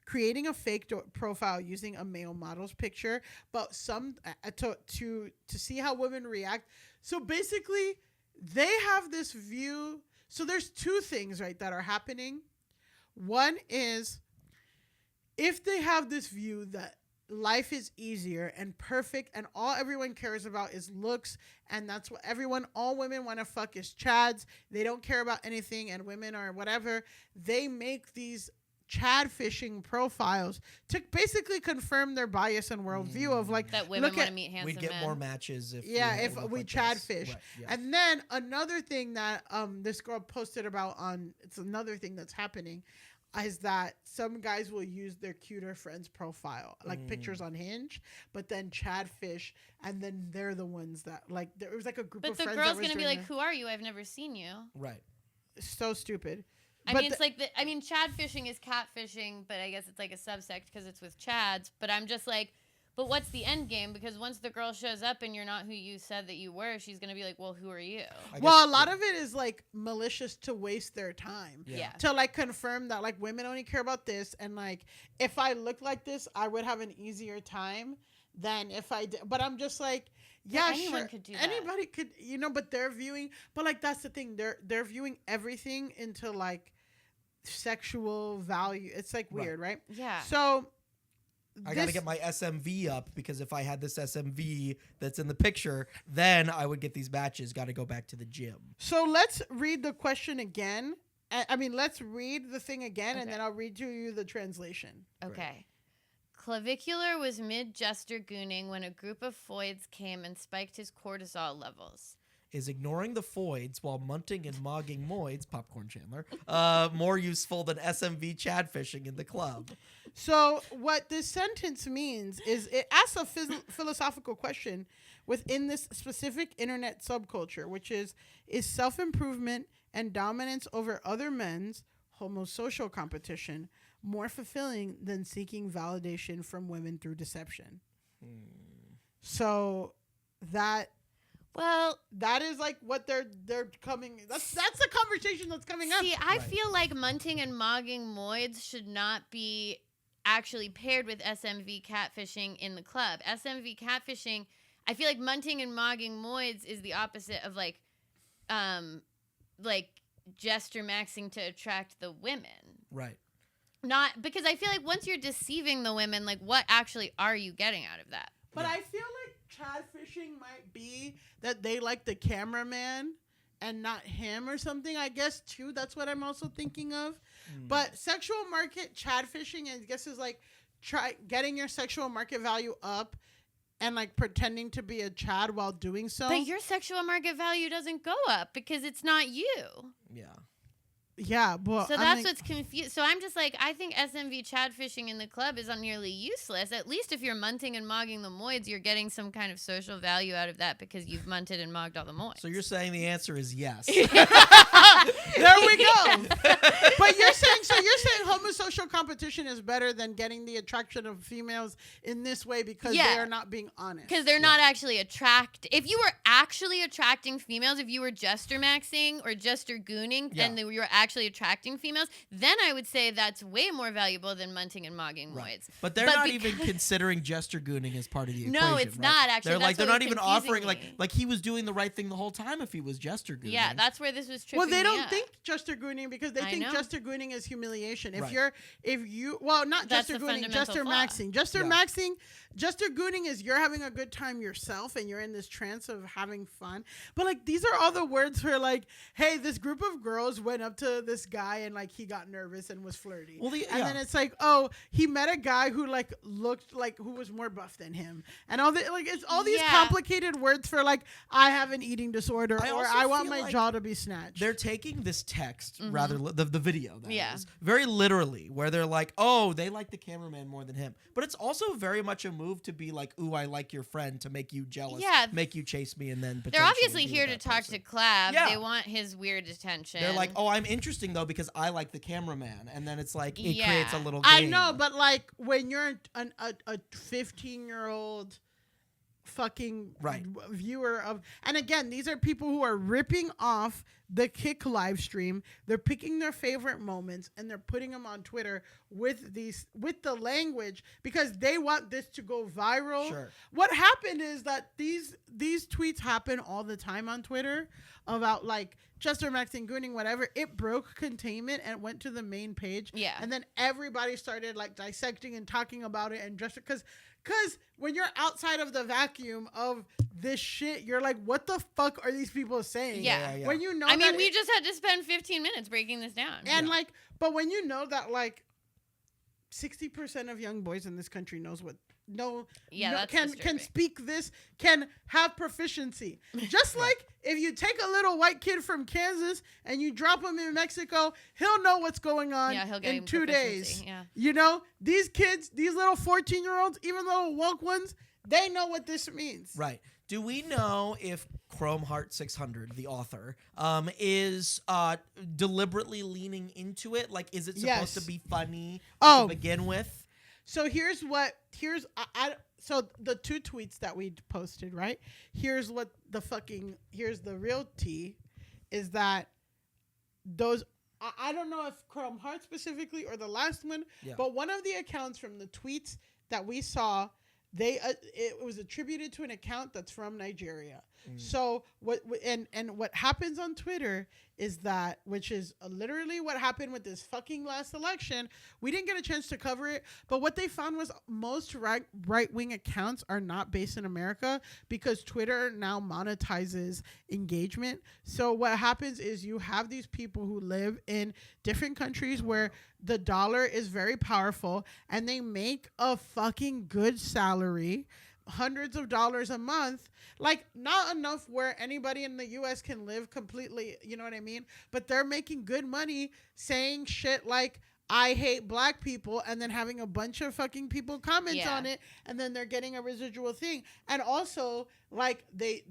creating a fake profile using a male model's picture, but some to see how women react. So basically, they have this view. So there's two things, that are happening. One is if they have this view that life is easier and perfect, and all everyone cares about is looks, and that's what all women want to fuck is chads. They don't care about anything, and women or whatever, they make these chad fishing profiles to basically confirm their bias and worldview of like that women want to meet handsome We'd get men. more matches if we like chad this. fish. Right, yeah. And then another thing that this girl posted about it's another thing that's happening is that some guys will use their cuter friend's profile, like pictures on Hinge, but then chad fish, and then they're the ones that like there was like a group But of the friends. girl's that was gonna be doing like, "Who are you? I've never seen you." Right. so stupid. I But mean, it's like chad fishing is catfishing, but I guess it's like a subsect because it's with chads. But I'm just like, but what's the end game? Because once the girl shows up and you're not who you said that you were, she's gonna be like, "Well, who are you?" Well, a lot of it is like malicious to waste their time. Yeah. To like confirm that like women only care about this, and like if I look like this, I would have an easier time than if I did. But I'm just like, yeah, anyone sure, could do that. anybody could, but they're viewing. But like that's the thing, they're viewing everything into like sexual value. It's like weird, right? Yeah. So I got to get my SMV up, because if I had this SMV that's in the picture, then I would get these matches. Got to go back to the gym. So let's read the question again. I mean, let's read the thing again, and Okay. then I'll read to you the translation. Okay. Clavicular was mid-jester gooning when a group of foids came and spiked his cortisol levels. Is ignoring the foids while munting and mogging moids, popcorn Chandler, more useful than SMV chad fishing in the club? So what this sentence means is it asks a philosophical question within this specific internet subculture, which is self-improvement and dominance over other men's homosocial competition more fulfilling than seeking validation from women through deception? So that is like what they're coming. That's the conversation that's coming up. See, I feel like munting and mogging moids should not be actually paired with SMV catfishing in the club. SMV catfishing, I feel like munting and mogging moids is the opposite of like jester maxing to attract the women. Right. Not because I feel like once you're deceiving the women, like what actually are you getting out of that? But I feel like chad fishing might be that they like the cameraman and not him or something, I guess, too. That's what I'm also thinking of. But sexual market chad fishing, I guess, is like getting your sexual market value up and like pretending to be a chad while doing so. But your sexual market value doesn't go up because it's not you. Yeah. Yeah, but So that's what's confused. So I'm just like, I think SMV chad fishing in the club is nearly useless. At least if you're munting and mogging the moids, you're getting some kind of social value out of that because you've munted and mogged all the moids. So you're saying the answer is yes. there we go. But you're saying homosocial competition is better than getting the attraction of females in this way because they are not being honest. Because they're not actually If you were actually attracting females, if you were jester maxing or jester gooning, and you were actually attracting females, then I would say that's way more valuable than munting and mogging moids. But they're not even considering jester gooning as part of the equation. No, it's right? not actually. They're not even offering me. like he was doing the right thing the whole time if he was jester gooning. Yeah, that's where this was tripping Well, they me don't up. think jester gooning because they think know. jester gooning is humiliation. If Right. That's not jester the gooning, fundamental jester flaw. maxing. Jester gooning is you're having a good time yourself and you're in this trance of having fun. But like these are all the words for like, hey, this group of girls went up to this guy and like he got nervous and was flirty. Well, and then it's like, oh, he met a guy who like looked like who was more buff than him. And all the like it's all these complicated words for like I have an eating disorder or also I want feel my like jaw to be snatched. They're taking this text, rather the video, that Yeah. is, very literally, where they're like, oh, they like the cameraman more than him. But it's also very much a move to be like, ooh, I like your friend, to make you jealous, make you chase me, and then They're obviously be here with to that talk person. to Clav. Yeah. They want his weird attention. They're like, oh, I'm interesting though because I like the cameraman, and then it's like it Yeah. creates a little game. I know, but like when you're a 15-year-old fucking Right. viewer of, and again, these are people who are ripping off the Kick live stream. They're picking their favorite moments and they're putting them on Twitter with the language because they want this to go viral. Sure. What happened is that these tweets happen all the time on Twitter about like Chester Maxing, gooning, whatever. It broke containment and went to the main page. Yeah. And then everybody started like dissecting and talking about it and just because when you're outside of the vacuum of this shit, you're like, what the fuck are these people saying? Yeah. When you know, I mean, we just had to spend 15 minutes breaking this down. and like, but when you know that like 60% of young boys in this country knows what that's can disturbing. speak this, can have proficiency. Just like if you take a little white kid from Kansas and you drop him in Mexico, he'll know what's going on He'll get in him 2 days. proficiency, yeah. You know, these kids, these little 14-year-olds, even little woke ones, they know what this means. Right. Do we know if Chrome Heart 600, the author, is deliberately leaning into it? Like, is it supposed to be funny to begin with? So so the 2 tweets that we posted, right? Here's the real tea is that those, I don't know if Chrome Heart specifically or the last one, but one of the accounts from the tweets that we saw, it was attributed to an account that's from Nigeria. So what happens on Twitter is that, which is literally what happened with this fucking last election. We didn't get a chance to cover it, but what they found was most right-wing accounts are not based in America because Twitter now monetizes engagement. So what happens is you have these people who live in different countries where the dollar is very powerful and they make a fucking good salary, hundreds of dollars a month, like not enough where anybody in the US can live completely, you know what I mean? But they're making good money saying shit like, I hate black people, and then having a bunch of fucking people comment on it, and then they're getting a residual thing. And also, like, they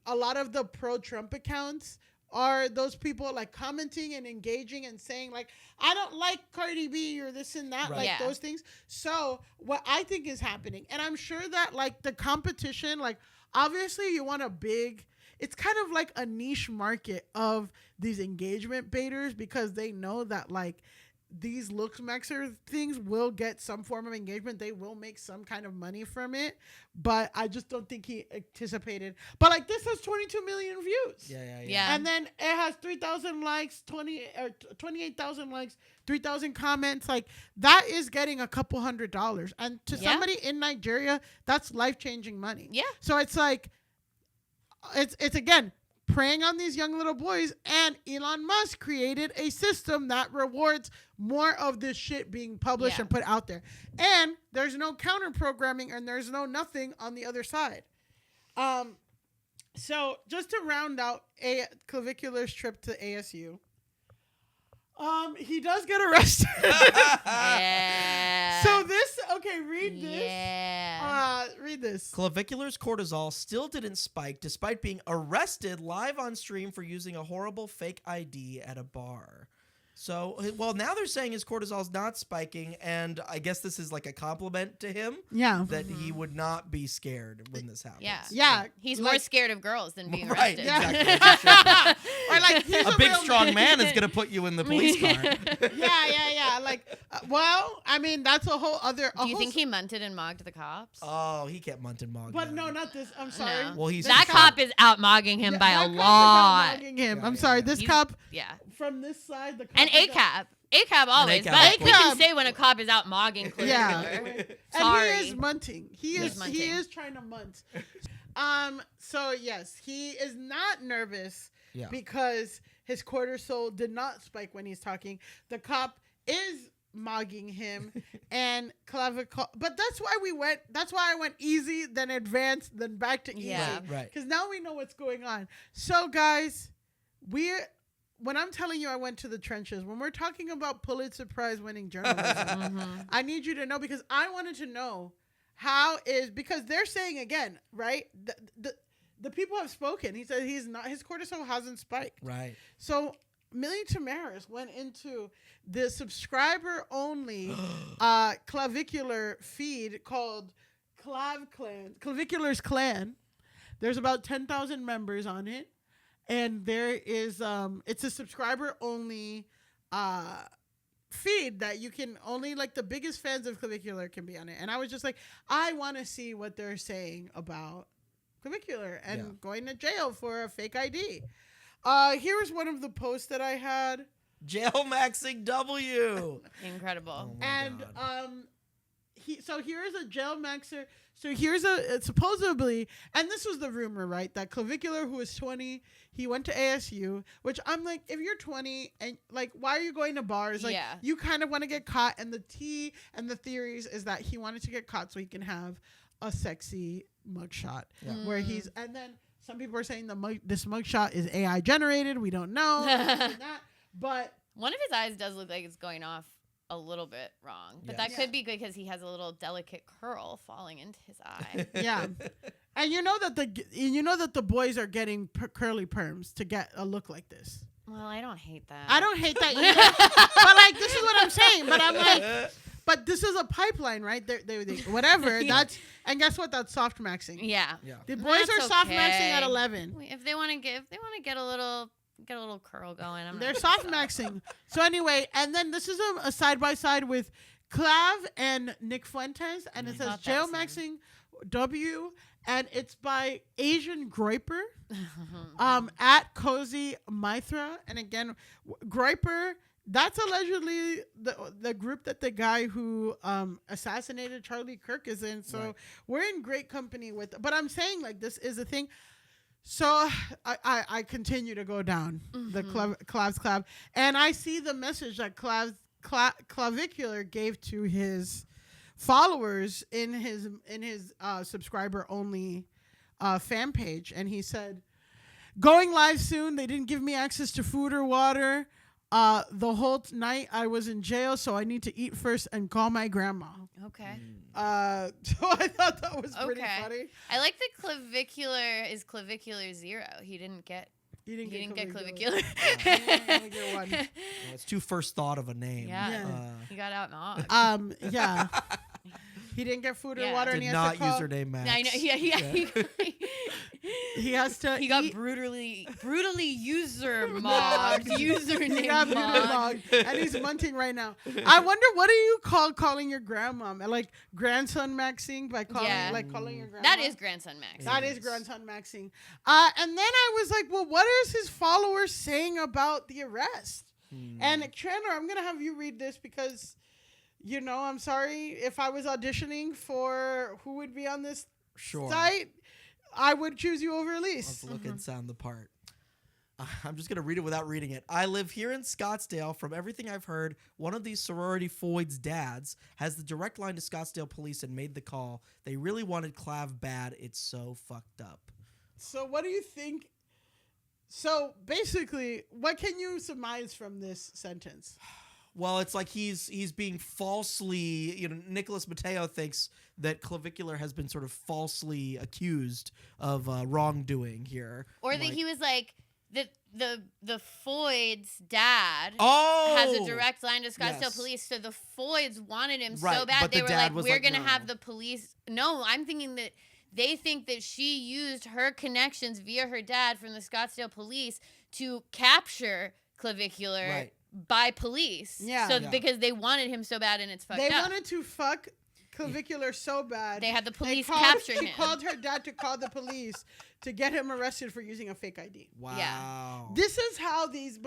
a lot of the pro-Trump accounts are those people like commenting and engaging and saying like, I don't like Cardi B or this and that, those things. So what I think is happening, and I'm sure that like the competition, like obviously you want it's kind of like a niche market of these engagement baiters because they know that like these Looksmaxxer things will get some form of engagement. They will make some kind of money from it, but I just don't think he anticipated. But like this has 22 million views. Yeah. And then it has 3,000 likes, 28,000 likes, 3,000 comments. Like that is getting a couple $100. And to somebody in Nigeria, that's life-changing money. Yeah. So it's like, it's again, preying on these young little boys, and Elon Musk created a system that rewards more of this shit being published and put out there. And there's no counter programming and there's no nothing on the other side. So just to round out Clavicular's trip to ASU, he does get arrested. So read this. Read this. Clavicular's cortisol still didn't spike despite being arrested live on stream for using a horrible fake ID at a bar. So, well, now they're saying his cortisol is not spiking, and I guess this is like a compliment to him. Yeah. That he would not be scared when this happens. Yeah. He's more scared of girls than being Right, arrested. exactly. Or like he's A big, strong man is going to put you in the police car. Yeah. Like, well, I mean, that's a whole other. Do you think he munted and mogged the cops? Oh, he can't munt and mog. But no, not this. I'm sorry. No. Well, he's That cop is out mogging him by a that cop is lot. out-mogging him. I'm sorry. This cop from this side. The cop And ACAB. ACAB always, ACAB, but of we course. can say when a cop is out mogging Clavicular. Yeah. Sorry. And he is munting. He munting. is trying to munt. So yes, he is not nervous because his cortisol did not spike when he's talking. The cop is mogging him and clavicle, but that's why I went easy, then advanced, then back to easy. Right. Because now we know what's going on. So guys, when I'm telling you I went to the trenches, when we're talking about Pulitzer Prize winning journalism, I need you to know, because I wanted to know because they're saying again, right? The people have spoken. He said his cortisol hasn't spiked. Right. So Tamarez went into the subscriber only clavicular feed called Clavicular's Clan. There's about 10,000 members on it. and there is it's a subscriber only feed that you can only like the biggest fans of Clavicular can be on it. And I was just like, I want to see what they're saying about Clavicular and going to jail for a fake ID. Here's one of the posts that I had. Jail maxing W. Incredible. Oh my And God. So here's a jail maxer. So here's supposedly, and this was the rumor, right? That Clavicular, who is 20, he went to ASU, which I'm like, if you're 20 and like, why are you going to bars? Like, you kind of want to get caught. And the tea and the theories is that he wanted to get caught so he can have a sexy mugshot where he's, and then some people are saying this mugshot is AI generated. We don't know. But one of his eyes does look like it's going off a little bit wrong, but that could be good because he has a little delicate curl falling into his eye. Yeah, and you know that the boys are getting curly perms to get a look like this. Well, I don't hate that. I don't hate that either. But like, this is what I'm saying. But I'm like, but this is a pipeline, right? They whatever. That's and guess what? That's soft maxing. Yeah. The boys That's are soft okay. maxing at 11. If they want to get a little curl going. They're soft maxing. So anyway, and then this is a side by side with Clav and Nick Fuentes, and it says jail maxing W, and it's by Asian Groiper, at Cozy Mithra, and again, Groiper. That's allegedly the group that the guy who assassinated Charlie Kirk is in. So we're in great company with. But I'm saying like this is a thing. So I continue to go down the Clav's Clav, and I see the message that Clavicular gave to his followers in his subscriber only fan page, and he said, "Going live soon. They didn't give me access to food or water. The whole night I was in jail, so I need to eat first and call my grandma." Okay. So I thought that was pretty funny. I like that Clavicular is Clavicular 0. He didn't get Clavicular. He didn't get one. Well, it's too first thought of a name. Yeah. He got out and Yeah. He didn't get food or water, and Did he has not to call. username Max. I know. Yeah. He has to. He got brutally user mogged. Username He got mogged. and he's munting right now. I wonder, what do you call calling your grandma? Like grandson maxing by calling calling your grandma. That is grandson max. That is grandson maxing. And then I was like, well, what is his followers saying about the arrest? And Chandler, I'm gonna have you read this because, you know, I'm sorry if I was auditioning for who would be on this site, I would choose you over Alise. Let's look and sound the part. I'm just going to read it without reading it. I live here in Scottsdale. From everything I've heard, one of these sorority foids' dads has the direct line to Scottsdale police and made the call. They really wanted Clav bad. It's so fucked up. So what do you think? So basically, what can you surmise from this sentence? Well, it's like he's being falsely, Nicholas Mateo thinks that Clavicular has been sort of falsely accused of wrongdoing here. Or that he was like, the Foyd's dad Oh! has a direct line to Scottsdale Yes. police, so the Foyds wanted him Right, so bad but they the were dad like, was we're like, gonna no. have the police. No, I'm thinking that they think that she used her connections via her dad from the Scottsdale police to capture Clavicular Right. by police. Yeah. So Yeah. because they wanted him so bad and it's fucked They up. wanted to fuck Clavicular so bad. They had the police called- capture She him. called her dad to call the police to get him arrested for using a fake ID. Wow. This is how these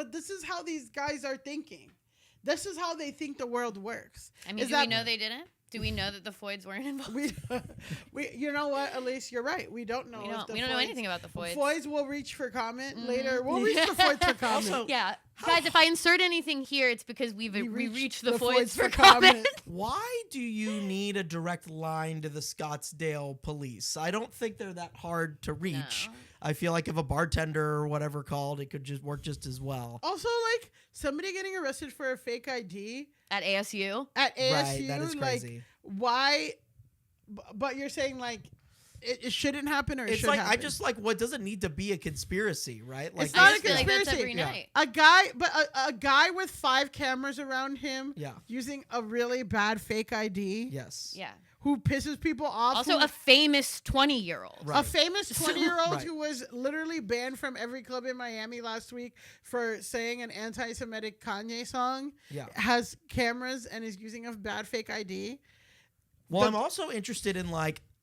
guys are thinking. This is how they think the world works. I mean, Is do we that- know they didn't? Do we know that the Foyds weren't involved? We, you know what, Alise, you're right. We don't know. We if don't, the we don't know Foyds- anything about the Foyds. Foyds will reach for comment later. We'll reach the Foyds for comment. Also, Yeah. Guys, if I insert anything here, it's because we reached the Foyds for comment. comment. Why do you need a direct line to the Scottsdale police? I don't think they're that hard to reach. No. I feel like if a bartender or whatever called, it could just work just as well. Also, like somebody getting arrested for a fake ID At ASU. at ASU, Right, that is like crazy. why? But you're saying like it shouldn't happen, or it It's should like happen. I just like what doesn't need to be a conspiracy, right? Like It's not I a just feel like that's conspiracy. every Yeah. night. a guy with 5 cameras around him, Yeah. using a really bad fake ID. Yes. Yeah. who pisses people off. Also, a famous 20-year-old. Right. A famous 20-year-old Right. who was literally banned from every club in Miami last week for saying an anti-Semitic Kanye song. Yeah. Has cameras and is using a bad fake ID. Well, I'm also interested in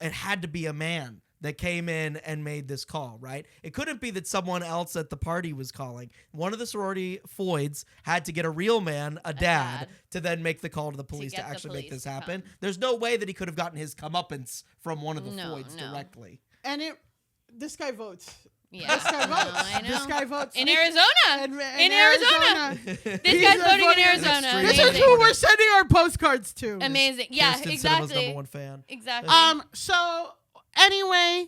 it had to be a man that came in and made this call, right? It couldn't be that someone else at the party was calling. One of the sorority Foyds had to get a real man, a dad, to then make the call to the police to get the actually make police this to happen. come. There's no way that he could have gotten his comeuppance from one of the No, Foyds no. directly. And this guy votes. Yeah. This guy No, votes. I know. This guy votes. In Arizona. In Arizona. This He's guy's a voting in voting- Arizona. Extreme This is Amazing. who we're sending our postcards to. Amazing. Yeah, Kirsten Cinema's exactly. #1 fan. Exactly. So anyway,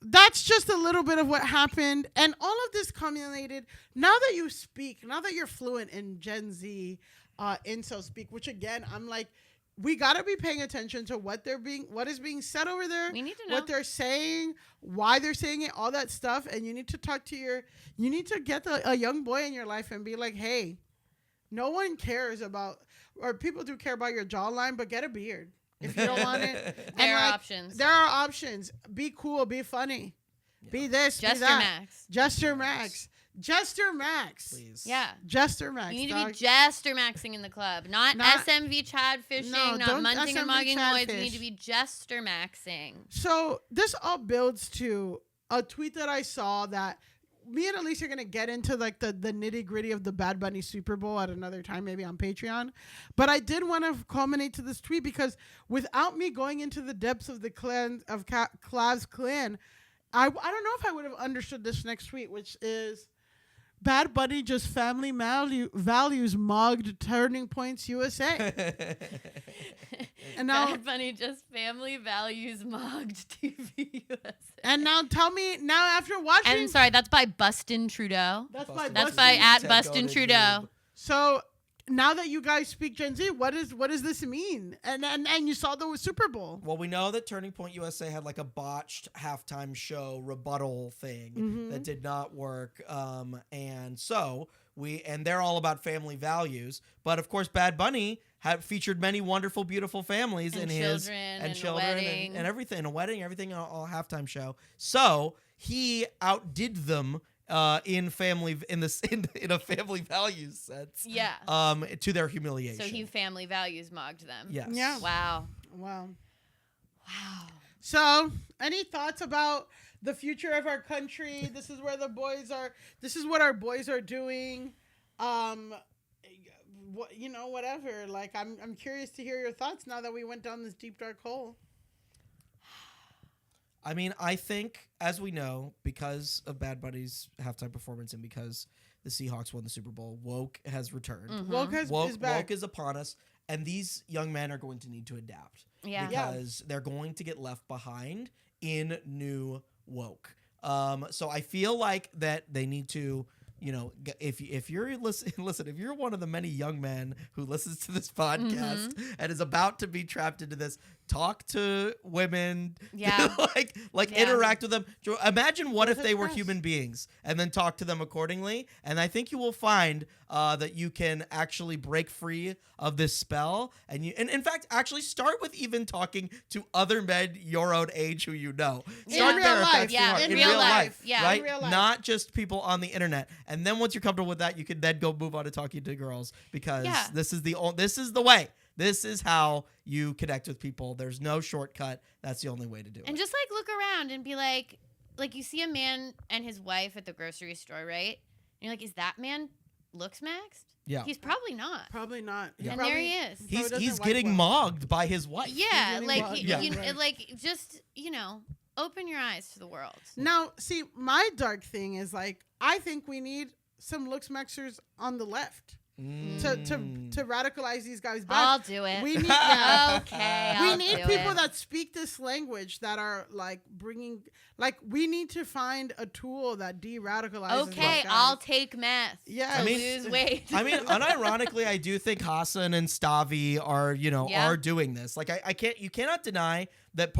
that's just a little bit of what happened. And all of this culminated, now that you speak, now that you're fluent in Gen Z incel speak, which again, I'm like, we got to be paying attention to what is being said over there. We need to know. What they're saying, why they're saying it, all that stuff. And you need to talk to you need to get a young boy in your life and be like, hey, no one cares about, or people do care about your jawline, but get a beard. If you don't want it. There And, are options. There are options. Be cool. Be funny. Be this. Jester be that. Max. Jester Max. Jester Max. Please. Yeah. Jester Max. You need to dog. be Jester Maxing in the club, not SMV Chad fishing, No, not don't munting or SMV mugging Chad Lloyds. You need fish. to be Jester Maxing. So this all builds to a tweet that I saw that me and Alise are going to get into the nitty gritty of the Bad Bunny Super Bowl at another time, maybe on Patreon. But I did want to culminate to this tweet because without me going into the depths of the clan of Clav's clan, I don't know if I would have understood this next tweet, which is Bad Bunny just family values mogged Turning Points USA. And now, Bad Bunny just family values mogged TV USA. and now tell me now after watching. And sorry, that's by Bustin Trudeau. That's by That's Bustin'. by at Ted Bustin Goddard Trudeau. noob. So now that you guys speak Gen Z, what does this mean? And you saw the Super Bowl. Well, we know that Turning Point USA had a botched halftime show rebuttal thing that did not work. And they're all about family values. But of course, Bad Bunny had featured many wonderful, beautiful families And in his children, and a children wedding. and everything, a wedding, everything, all halftime show. So he outdid them in a family values sense. Yeah. To their humiliation. So he family values mogged them. Yes. Yeah. Wow. Wow. Wow. So, any thoughts about the future of our country? This is where the boys are. This is what our boys are doing. Whatever. I'm curious to hear your thoughts now that we went down this deep dark hole. I mean, I think, as we know, because of Bad Bunny's halftime performance and because the Seahawks won the Super Bowl, woke has returned. Woke is back. Woke is upon us, and these young men are going to need to adapt. Yeah. Because they're going to get left behind in new woke. So I feel like that they need to, if you're listen, if you're one of the many young men who listens to this podcast and is about to be trapped into this, talk to women, Yeah. like Yeah. interact with them. Imagine what if the they were press. human beings, and then talk to them accordingly. And I think you will find that you can actually break free of this spell, and in fact actually start with even talking to other men your own age who you know. Start real there if life. that's too Yeah, hard. in In real real life. life, Yeah. right? In real life. Not just people on the internet. And then once you're comfortable with that, you can then go move on to talking to girls, because Yeah. this is the way. This is how you connect with people. There's no shortcut. That's the only way to do And it. just look around and be like you see a man and his wife at the grocery store, right? And you're like, is that man Looksmaxxed? Yeah. He's probably not. Probably not. Yeah. And there he is. He's doesn't wipe getting well. mogged by his wife. Yeah, getting like mugged. you, Yeah. you Right. like just open your eyes to the world. Now, see, my dark thing is I think we need some Looksmaxxers on the left to radicalize these guys back. I'll do it. We need yeah. Okay, We I'll need do people it. that speak this language that are bringing we need to find a tool that de-radicalizes. Okay, these guys. I'll take meth. Yeah, to I mean- lose weight. I mean, unironically, I do think Hassan and Stavi are, Yeah. are doing this. You cannot deny that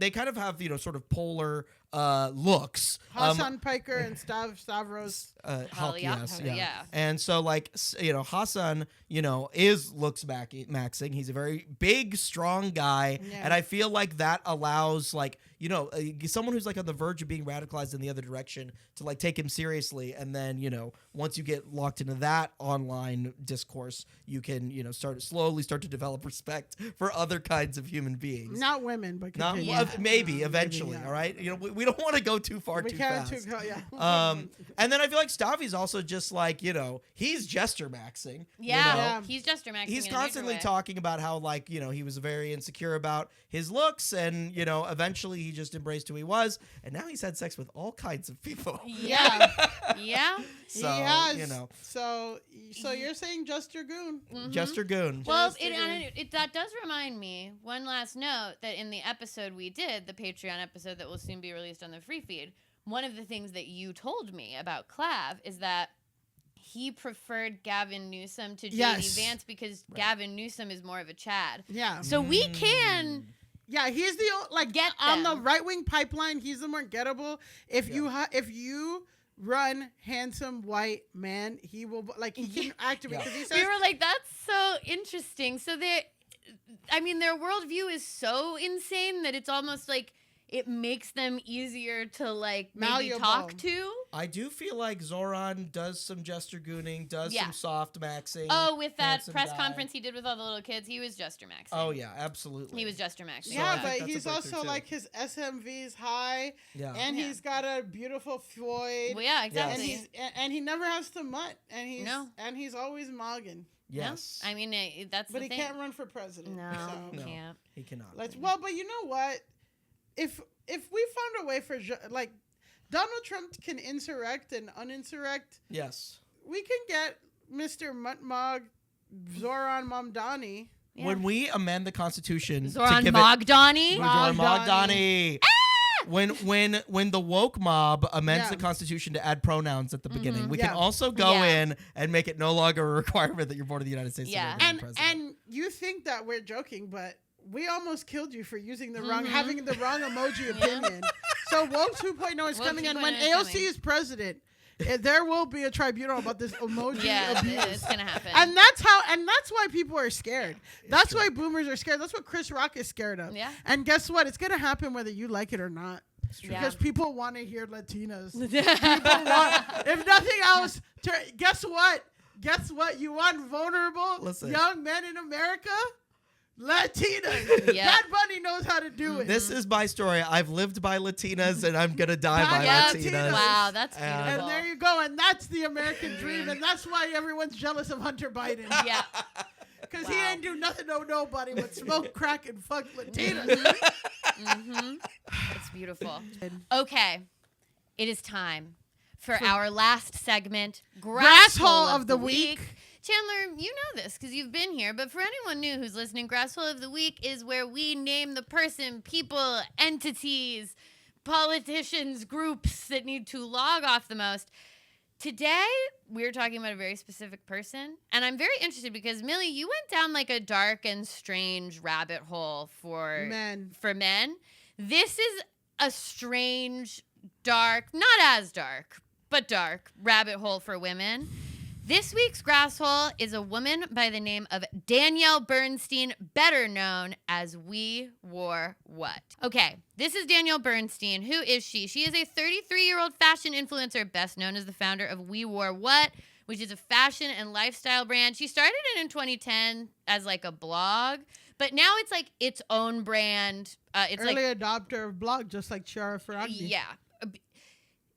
they kind of have, sort of polar looks. Hassan Piker and Stavros. Hulk, yeah. yes, Hell yeah. yeah. And so, like, Hassan, is Looksmaxxing. He's a very big, strong guy, Yeah. and I feel like that allows, like, someone who's like on the verge of being radicalized in the other direction to like take him seriously, and then once you get locked into that online discourse, you can start to develop respect for other kinds of human beings. Not women, but Not continue. well, maybe eventually. yeah. All right, we don't want to go too far We too can't fast. yeah. And then I feel like Stavi's also just like he's jester maxing. Yeah, he's just dramatic. He's constantly talking about how like he was very insecure about his looks, and eventually he just embraced who he was, and now he's had sex with all kinds of people. Yeah, yeah. So he has. So you're saying Jester Goon? Jester Goon. Well, Just to that does remind me, one last note, that in the episode we did, the Patreon episode that will soon be released on the free feed, one of the things that you told me about Clav is that he preferred Gavin Newsom to J.D. Vance because Gavin Newsom is more of a Chad. Yeah. So we can... Yeah, he's the Get on the them. right wing pipeline. He's the more gettable. If you run handsome white man, he will he can activate because he says We were like, that's so interesting. So their worldview is so insane that it's almost like it makes them easier to like maybe Malleable. talk to. I do feel like Zoran does some jester gooning, does Yeah. some soft maxing. Oh, with that handsome press guy. conference he did with all the little kids, he was Jester Maxing. Oh yeah, absolutely. He was Jester Maxing. So I yeah, think but that's a he's breakthrough, also too. like his SMV's high, Yeah. and Yeah. he's got a beautiful Floyd. Well, yeah, And exactly. he's and he never has to mutt, and he's always mogging. Yes. No? I mean, that's But the he thing. can't run for president. No, so. he can't. He cannot. But you know what? If we found a way for like Donald Trump can insurrect and uninsurrect, Yes. we can get Mr. Mutmog Zoran Mamdani. Yeah. When we amend the Constitution Zoran to give Mogdani. Zoran Mogdani. Mogdani. When the woke mob amends Yeah. the Constitution to add pronouns at the beginning, we Yeah. can also go Yeah. in and make it no longer a requirement that you're born in the United States. Yeah. to be And president. and you think that we're joking, but we almost killed you for using the wrong, having the wrong emoji opinion. So woke 2.0 is Woke coming, and when 2.0 is AOC coming. is president, there will be a tribunal about this emoji Yeah, abuse. it's gonna happen. And that's why people are scared. That's why boomers are scared. That's what Chris Rock is scared of. Yeah. And guess what? It's gonna happen whether you like it or not. Yeah. Because people want to hear Latinas. If nothing else, guess what? Guess what? You want vulnerable Listen. young men in America? Latinas. Yeah. Bad Bunny knows how to do it. This is my story. I've lived by Latinas, and I'm gonna die by Yeah, Latinas. Wow, that's And- beautiful. and there you go. And that's the American dream. And that's why everyone's jealous of Hunter Biden. Yeah. Because he Wow. ain't do nothing to nobody but smoke crack and fuck Latinas. That's beautiful. Okay, it is time for our last segment, GrassHole of the week. Chandler, you know this because you've been here, but for anyone new who's listening, GrassHole of the week is where we name the person, people, entities, politicians, groups that need to log off the most. Today, we're talking about a very specific person, and I'm very interested because, Millie, you went down like a dark and strange rabbit hole for Men. This is a strange, dark, not as dark, but dark rabbit hole for women. This week's GrassHole is a woman by the name of Danielle Bernstein, better known as WeWoreWhat. Okay, this is Danielle Bernstein. Who is she? She is a 33-year-old fashion influencer, best known as the founder of WeWoreWhat, which is a fashion and lifestyle brand. She started it in 2010 as like a blog, but now it's like its own brand. It's Early like adopter of blog, just like Chiara Ferragni. yeah.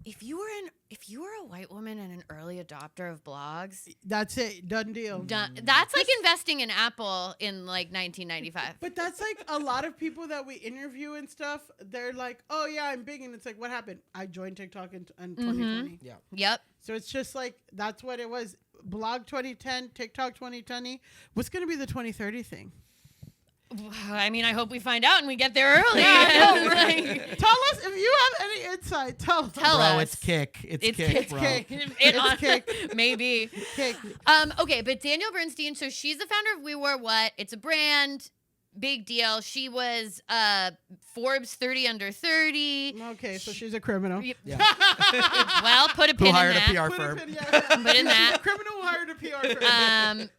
If you were a white woman and an early adopter of blogs, That's it. Done deal. that's like investing in Apple in like 1995. But that's like a lot of people that we interview and stuff. They're like, oh, yeah, I'm big. And it's like, what happened? I joined TikTok in 2020. Yeah. Yep. So it's just like, that's what it was. Blog 2010, TikTok 2020. What's going to be the 2030 thing? I mean, I hope we find out and we get there early. Yeah, I know, Like, Tell us if you have any insight. Tell Tell Bro, us. it's kick. It's It's kick, kick. bro. Kick. It's kick. maybe. Kick. Okay, but Danielle Bernstein, so she's the founder of WeWoreWhat. It's a brand, big deal. She was Forbes 30 under 30. Okay, so she's a criminal. Yeah. Well, put a Who pin in hired a that. PR Put firm. Put in that. She's a criminal who hired a PR firm.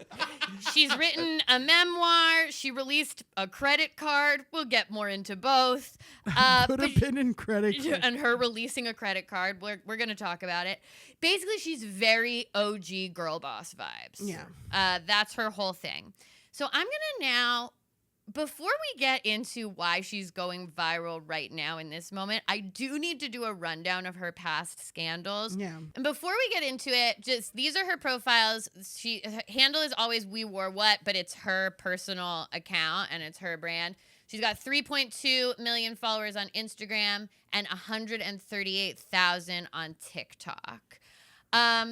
She's written a memoir. She released a credit card. We'll get more into both. Put a but- pin in credit card. and her releasing a credit card. We're going to talk about it. Basically, she's very OG girl boss vibes. Yeah. That's her whole thing. So I'm going to now, before we get into why she's going viral right now in this moment, I do need to do a rundown of her past scandals. Yeah. And before we get into it, just these are her profiles. Her handle is always WeWoreWhat, but it's her personal account and it's her brand. She's got 3.2 million followers on Instagram and 138,000 on TikTok.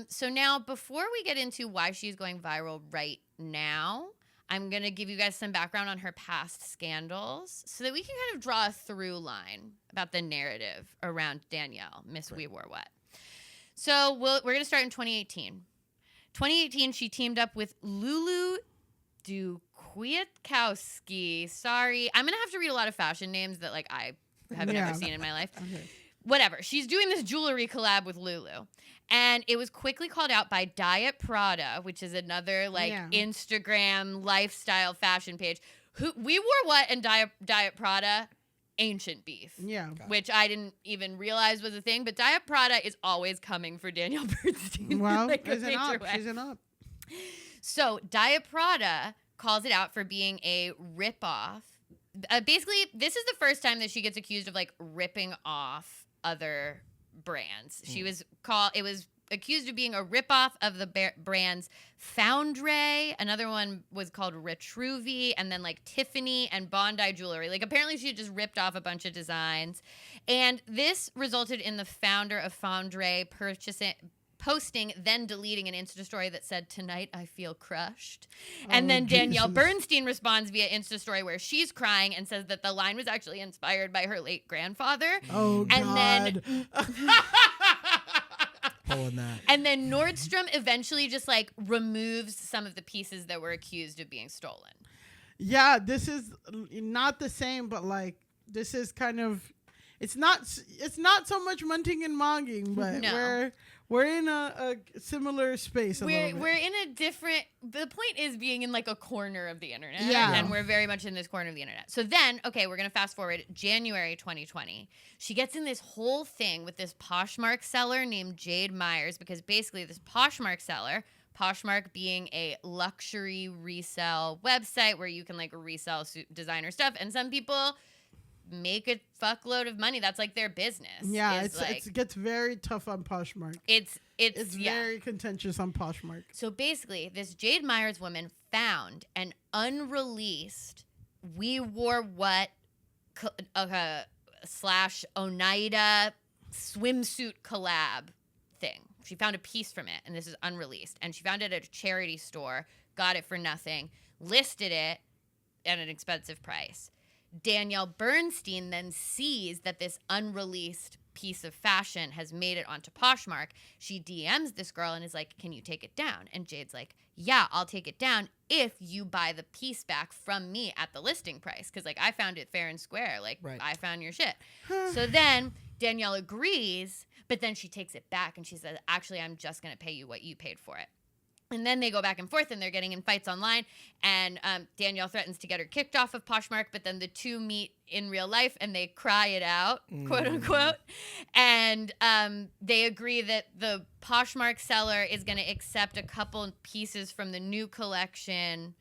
So now, before we get into why she's going viral right now, I'm going to give you guys some background on her past scandals so that we can kind of draw a through line about the narrative around Danielle, Miss WeWoreWhat. So we're going to start in 2018. 2018, she teamed up with Lulu Kwiatkowski. Sorry, I'm going to have to read a lot of fashion names that like I have never seen in my life. Okay. Whatever. She's doing this jewelry collab with Lulu. And it was quickly called out by Diet Prada, which is another Instagram lifestyle fashion page. WeWoreWhat and Diet Prada, ancient beef. Yeah. Which I didn't even realize was a thing. But Diet Prada is always coming for Danielle Bernstein. Well, like she's an up. She's an up. So Diet Prada calls it out for being a ripoff. Basically, this is the first time that she gets accused of like ripping off other brands. It was accused of being a ripoff of the brands Foundry. Another one was called Retruvi, and then like Tiffany and Bondi Jewelry. Like apparently she just ripped off a bunch of designs. And this resulted in the founder of Foundry posting, then deleting an Insta story that said, "Tonight I feel crushed." And then Danielle Bernstein responds via Insta story where she's crying and says that the line was actually inspired by her late grandfather. Oh, and God. Pulling that. And then Nordstrom eventually just like removes some of the pieces that were accused of being stolen. Yeah, this is not the same, but like this is kind of it's not so much munting and mogging, but No. we're in a similar space. We're in a different. The point is being in like a corner of the internet, Yeah. and we're very much in this corner of the internet. So then, okay, we're gonna fast forward January 2020. She gets in this whole thing with this Poshmark seller named Jade Myers because basically this Poshmark seller. Poshmark being a luxury resale website where you can like resell designer stuff, and some people make a fuckload of money. That's like their business. Yeah, it gets very tough on Poshmark. It's very contentious on Poshmark. So basically, this Jade Myers woman found an unreleased WeWoreWhat / Oneida swimsuit collab thing. She found a piece from it, and this is unreleased. And she found it at a charity store, got it for nothing, listed it at an expensive price. Danielle Bernstein then sees that this unreleased piece of fashion has made it onto Poshmark. She DMs this girl and is like, "Can you take it down?" And Jade's like, "Yeah, I'll take it down if you buy the piece back from me at the listing price. Because like I found it fair and square. Like Right. I found your shit." So then Danielle agrees, but then she takes it back and she says, "Actually, I'm just going to pay you what you paid for it." And then they go back and forth, and they're getting in fights online. And Danielle threatens to get her kicked off of Poshmark, but then the two meet in real life, and they cry it out, quote unquote. And they agree that the Poshmark seller is going to accept a couple pieces from the new collection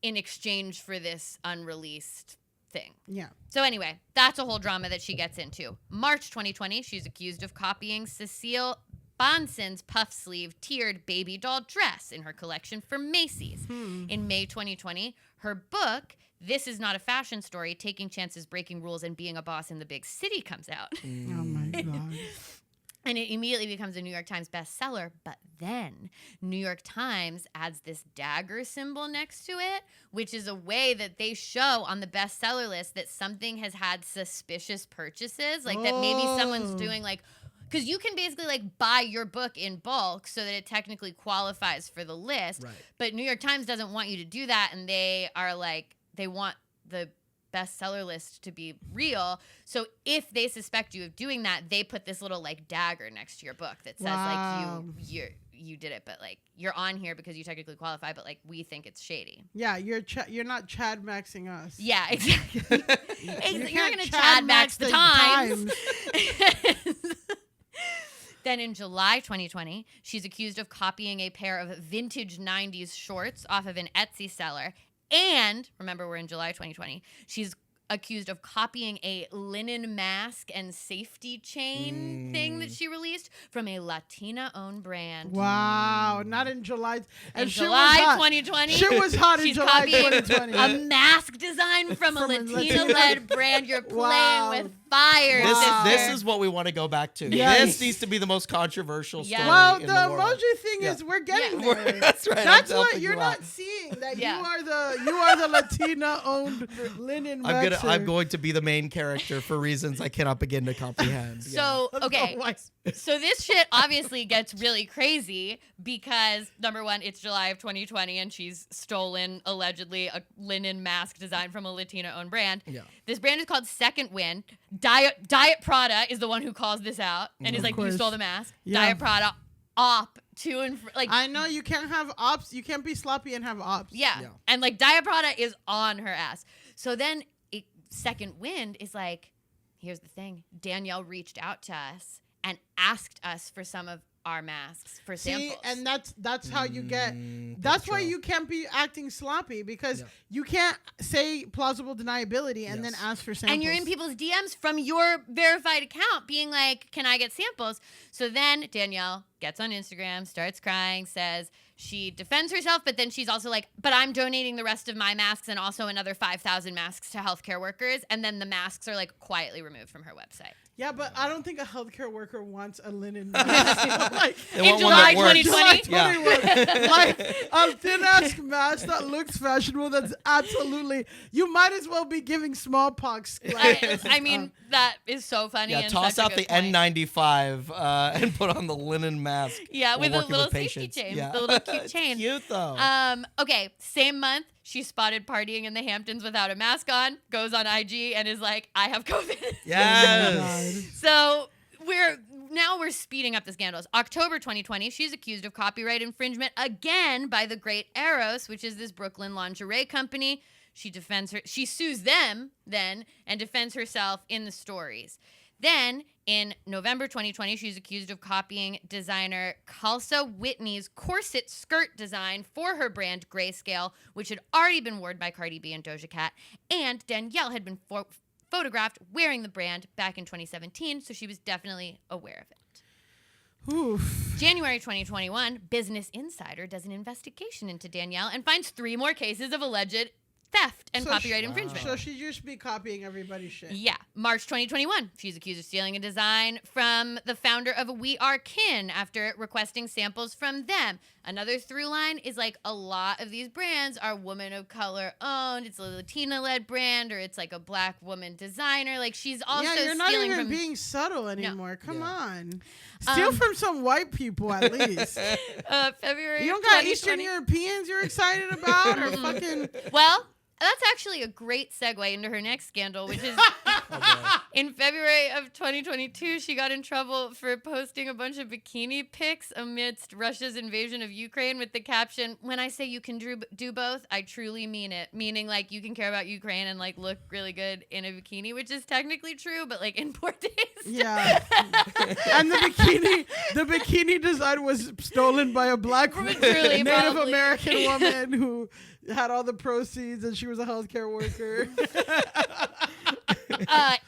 in exchange for this unreleased thing. Yeah. So anyway, that's a whole drama that she gets into. March 2020, she's accused of copying Cecile Bonson's puff sleeve tiered baby doll dress in her collection for Macy's. In May 2020, her book, This Is Not a Fashion Story, Taking Chances, Breaking Rules, and Being a Boss in the Big City comes out. Oh my God. And it immediately becomes a New York Times bestseller. But then New York Times adds this dagger symbol next to it, which is a way that they show on the bestseller list that something has had suspicious purchases. Like that maybe someone's doing like, because you can basically like buy your book in bulk so that it technically qualifies for the list. Right. But New York Times doesn't want you to do that. And they are like, they want the bestseller list to be real. So if they suspect you of doing that, they put this little like dagger next to your book that says Wow. like you did it, but like you're on here because you technically qualify, but like we think it's shady. Yeah, you're not Chad Maxing us. Yeah, exactly. You're can't gonna Chad Chad Max Max the the times. Then in July 2020, she's accused of copying a pair of vintage 90s shorts off of an Etsy seller. And remember, we're in July 2020. She's accused of copying a linen mask and safety chain thing that she released from a Latina-owned brand. Wow, not in July. And In shit July was hot. 2020, Shit was hot in she's July copying 2020. a mask design from a From a Latina-led brand. You're playing Wow. with fire, This sister. is what we want to go back to. Yes. This needs to be the most controversial story Well, in the the world. emoji thing Yeah. is we're getting Yeah. there. That's right. That's I'm what helping you're you not out. seeing. That Yeah. you are the Latina owned linen. I'm going to be the main character for reasons I cannot begin to comprehend. So, okay. Oh, So this shit obviously gets really crazy because, number one, it's July of 2020 and she's stolen, allegedly, a linen mask design from a Latina-owned brand. Yeah. This brand is called Second Wind. Diet Prada is the one who calls this out and is like, you course. stole the mask. Yeah. Diet Prada, op, to and like, I know you can't have ops. You can't be sloppy and have ops. yeah. Yeah. And like Diet Prada is on her ass. So then Second Wind is like, here's the thing. Danielle reached out to us and asked us for some of our masks for See, samples. and that's how you get. That's why you can't be acting sloppy because you can't say plausible deniability and then ask for samples. And you're in people's DMs from your verified account being like, can I get samples? So then Danielle gets on Instagram, starts crying, says she defends herself, but then she's also like, but I'm donating the rest of my masks and also another 5,000 masks to healthcare workers. And then the masks are like quietly removed from her website. Yeah, but I don't think a healthcare worker wants a linen mask. Like, They In want one that July works. 2020? July 21. Like a thin ass mask that looks fashionable. That's absolutely. You might as well be giving smallpox. I mean, that is so funny. Yeah, and toss such a out the good point. N95 and put on the linen mask. Yeah, while with a working little with safety patients. chain. Yeah. The little cute It's chain. Cute though. Okay, same month, she spotted partying in the Hamptons without a mask on, goes on IG and is like, I have COVID. Yes. So we're speeding up the scandals. October 2020, she's accused of copyright infringement again by the Great Eros, which is this Brooklyn lingerie company. She sues them then and defends herself in the stories. Then in November 2020, she's accused of copying designer Kalsa Whitney's corset skirt design for her brand Grayscale, which had already been worn by Cardi B and Doja Cat. And Danielle had been photographed wearing the brand back in 2017, so she was definitely aware of it. Oof. January 2021, Business Insider does an investigation into Danielle and finds 3 more cases of alleged theft and So copyright infringement. So she just be copying everybody's shit. Yeah. March 2021, she's accused of stealing a design from the founder of We Are Kin after requesting samples from them. Another through line is like a lot of these brands are woman of color owned. It's a Latina-led brand or it's like a black woman designer. Like she's also Yeah, you're not stealing even from being subtle anymore. Come Yeah. on. Steal from some white people at least. February. You don't got 2020. Eastern Europeans you're excited about or fucking. Well, that's actually a great segue into her next scandal, which is in February of 2022, she got in trouble for posting a bunch of bikini pics amidst Russia's invasion of Ukraine with the caption, "When I say you can do both, I truly mean it." Meaning like you can care about Ukraine and like look really good in a bikini, which is technically true, but like in poor taste. Yeah. And the bikini design was stolen by a black Truly, Native probably. American woman who had all the proceeds and she was a healthcare worker.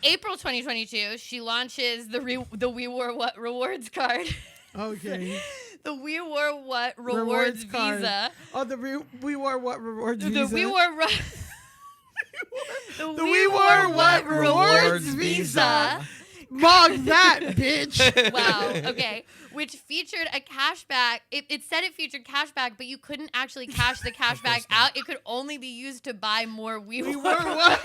April 2022, she launches the WeWoreWhat rewards card. Okay. The WeWoreWhat rewards card. visa. Oh, WeWoreWhat rewards The visa. The WeWoreWhat rewards visa. Mog that, bitch. Wow. Okay. Which featured a cashback. It said it featured cashback, but you couldn't actually cash the cashback out. It could only be used to buy more WeWoreWhat.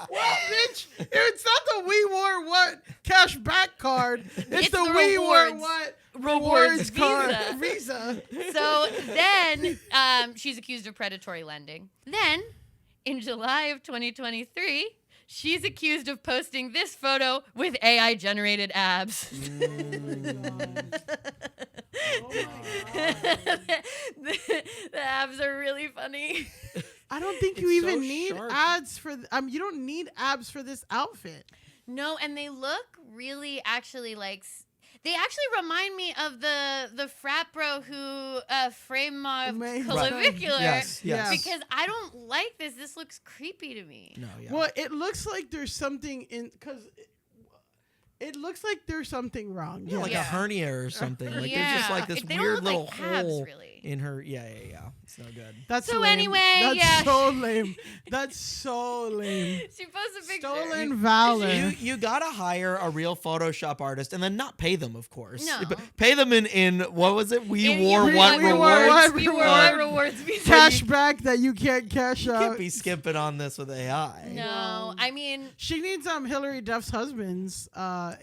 Well, bitch, it's not the WeWoreWhat cashback card. It's the rewards. WeWoreWhat Rewards card visa. visa. So then she's accused of predatory lending. Then in July of 2023, she's accused of posting this photo with AI-generated abs. Oh my God. The abs are really funny. I don't think It's you even so need sharp. ads for. You don't need abs for this outfit. No, and they look really actually like. They actually remind me of the frat bro who frame mobbed Right. Clavicular. Yes. Because I don't like this. This looks creepy to me. No, yeah. Well, it looks like there's something in because it looks like there's something wrong. Yeah, like Yeah. a hernia or something. Like there's just Yeah. like this They don't weird look little like abs, hole really. in her. Yeah. It's no good. That's So lame. anyway, that's yeah. so lame. That's so lame. She posted a picture. Stolen valor. You gotta hire a real Photoshop artist and then not pay them, of course. No. But pay them in what was it? In WeWoreWhat We rewards. wore what WeWoreWhat rewards. Cash back that you can't cash You out. can't be skimping on this with AI. No, I mean. She needs Hillary Duff's husband's AI,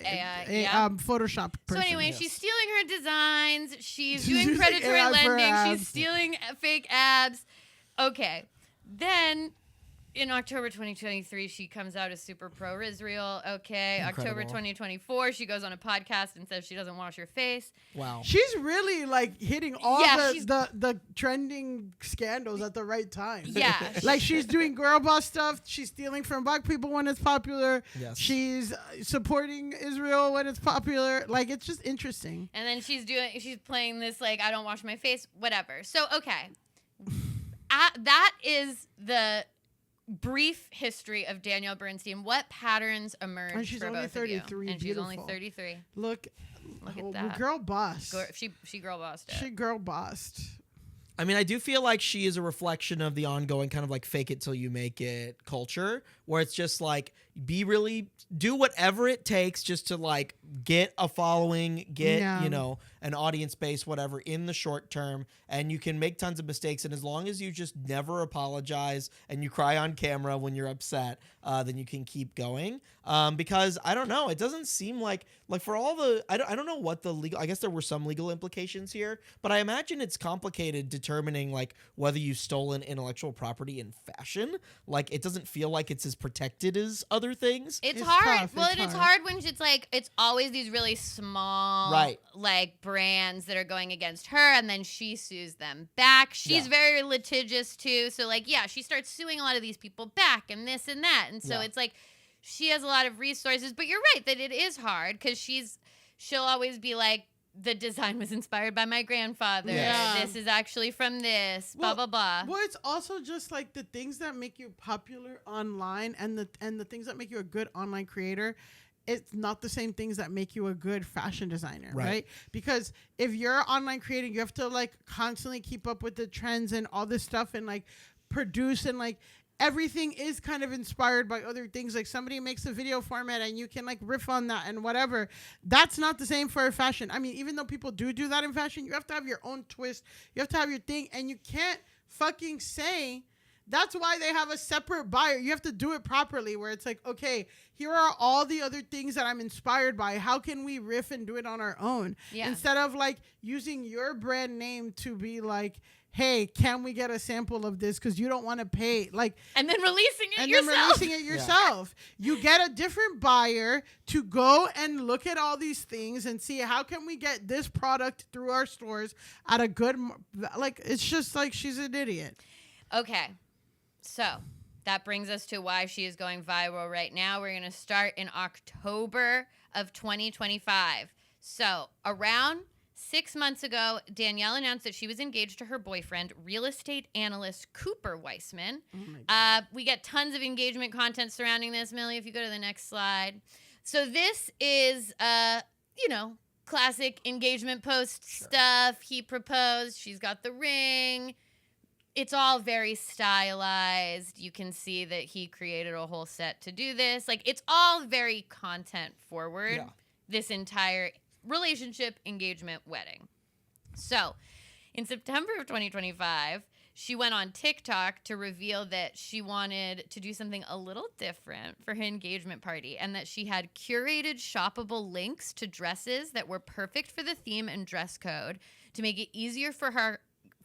yeah. Photoshop person. So anyway, yes. she's stealing her designs. She's She's doing using predatory AI for lending. abs. She's stealing fake abs. Okay, then in October 2023, she comes out as super pro-Israel. Okay, October Incredible. 2024, she goes on a podcast and says she doesn't wash her face. Wow. She's really like hitting all Yeah, she's- the trending scandals at the right time. Yeah, Like she's doing girl boss stuff. She's stealing from black people when it's popular. Yes. She's supporting Israel when it's popular. Like it's just interesting. and then she's playing this like I don't wash my face, whatever. So okay, that is the brief history of Danielle Bernstein. What patterns emerged And she's for only both of you? 33, And she's only beautiful. 33. Look at that. Girl boss. She girl bossed it. She girl bossed. I mean, I do feel like she is a reflection of the ongoing kind of like fake it till you make it culture, where it's just like do whatever it takes just to like get a following, get, Yeah. An audience base, whatever, in the short term. And you can make tons of mistakes. And as long as you just never apologize and you cry on camera when you're upset, then you can keep going. Because I don't know, it doesn't seem like for all the, I don't know what the legal, I guess there were some legal implications here, but I imagine it's complicated determining like whether you've stolen intellectual property in fashion. Like it doesn't feel like it's as protected as other things. It's It's hard. tough, Well, it's and it's hard. hard when it's like it's always these really small, Right. like brands that are going against her, and then she sues them back. She's Yeah. very litigious too, so like she starts suing a lot of these people back, and this and that, and so Yeah. it's like she has a lot of resources. But you're right that it is hard because she'll always be like, the design was inspired by my grandfather. Yeah. This is actually from this. Blah Well, blah blah. Well, it's also just like the things that make you popular online and the things that make you a good online creator. It's not the same things that make you a good fashion designer, right? Because if you're online creating, you have to like constantly keep up with the trends and all this stuff and like produce and like everything is kind of inspired by other things. Like somebody makes a video format and you can like riff on that and whatever. That's not the same for fashion. I mean, even though people do that in fashion, you have to have your own twist. You have to have your thing, and you can't fucking say. That's why they have a separate buyer. You have to do it properly where it's like, okay, here are all the other things that I'm inspired by. How can we riff and do it on our own? Yeah. Instead of like using your brand name to be like, hey, can we get a sample of this? Because you don't want to pay. Like, And then releasing it and yourself. then releasing it yourself. You get a different buyer to go and look at all these things and see how can we get this product through our stores at a good, like, it's just like she's an idiot. Okay. So that brings us to why she is going viral right now. We're going to start in October of 2025. So around 6 months ago, Danielle announced that she was engaged to her boyfriend, real estate analyst Cooper Weissman. We get tons of engagement content surrounding this. Millie, if you go to the next slide. So this is, classic engagement post stuff. He proposed. She's got the ring. It's all very stylized. You can see that he created a whole set to do this. Like, it's all very content forward. Yeah. This entire relationship, engagement, wedding. So, in September of 2025, she went on TikTok to reveal that she wanted to do something a little different for her engagement party and that she had curated shoppable links to dresses that were perfect for the theme and dress code to make it easier for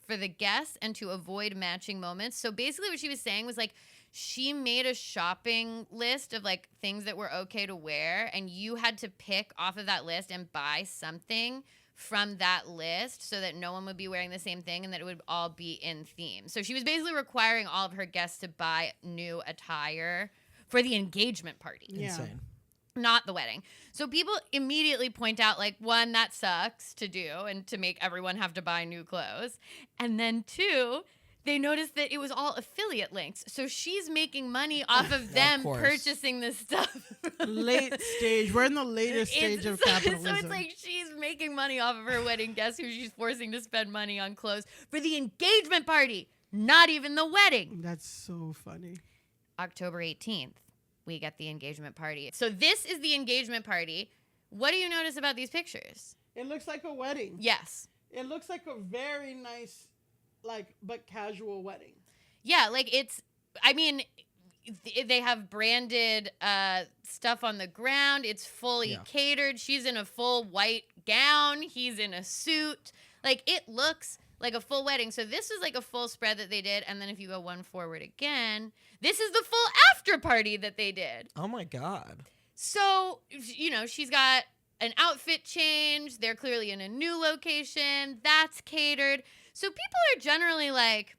the guests and to avoid matching moments. So basically what she was saying was like she made a shopping list of like things that were okay to wear, and you had to pick off of that list and buy something from that list so that no one would be wearing the same thing and that it would all be in theme. So she was basically requiring all of her guests to buy new attire for the engagement party. Yeah. Insane. Not the wedding. So people immediately point out, like, one, that sucks to do and to make everyone have to buy new clothes. And then two, they noticed that it was all affiliate links. So she's making money off of them course. purchasing this stuff. Late stage. We're in the latest stage of capitalism. So it's like she's making money off of her wedding guests who she's forcing to spend money on clothes for the engagement party, not even the wedding. That's so funny. October 18th, we get the engagement party. So this is the engagement party. What do you notice about these pictures? It looks like a wedding. Yes. It looks like a very nice, like, but casual wedding. Yeah, like they have branded stuff on the ground. It's fully catered. She's in a full white gown. He's in a suit. Like, it looks like a full wedding. So this is like a full spread that they did. And then if you go one forward again, this is the full after party that they did. Oh my God. So, she's got an outfit change. They're clearly in a new location. That's catered. So people are generally like,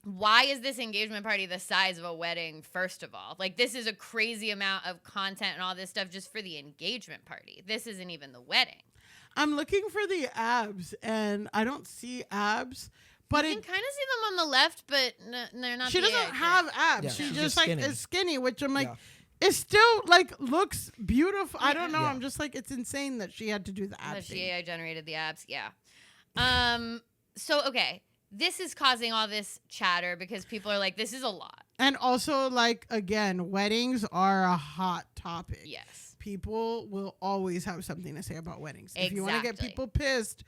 why is this engagement party the size of a wedding, first of all? Like, this is a crazy amount of content and all this stuff just for the engagement party. This isn't even the wedding. I'm looking for the abs, and I don't see abs. But You can kind of see them on the left, but they're not. She the doesn't edge. have abs. Yeah, She's she's just just like skinny. is skinny, which I'm like, Yeah. it still like looks beautiful. I don't know. Yeah. I'm just like, it's insane that she had to do the That abs she thing. AI generated the abs. Yeah. So okay, this is causing all this chatter because people are like, this is a lot. And also, like, again, weddings are a hot topic. Yes. People will always have something to say about weddings. If you want to get Exactly. people pissed,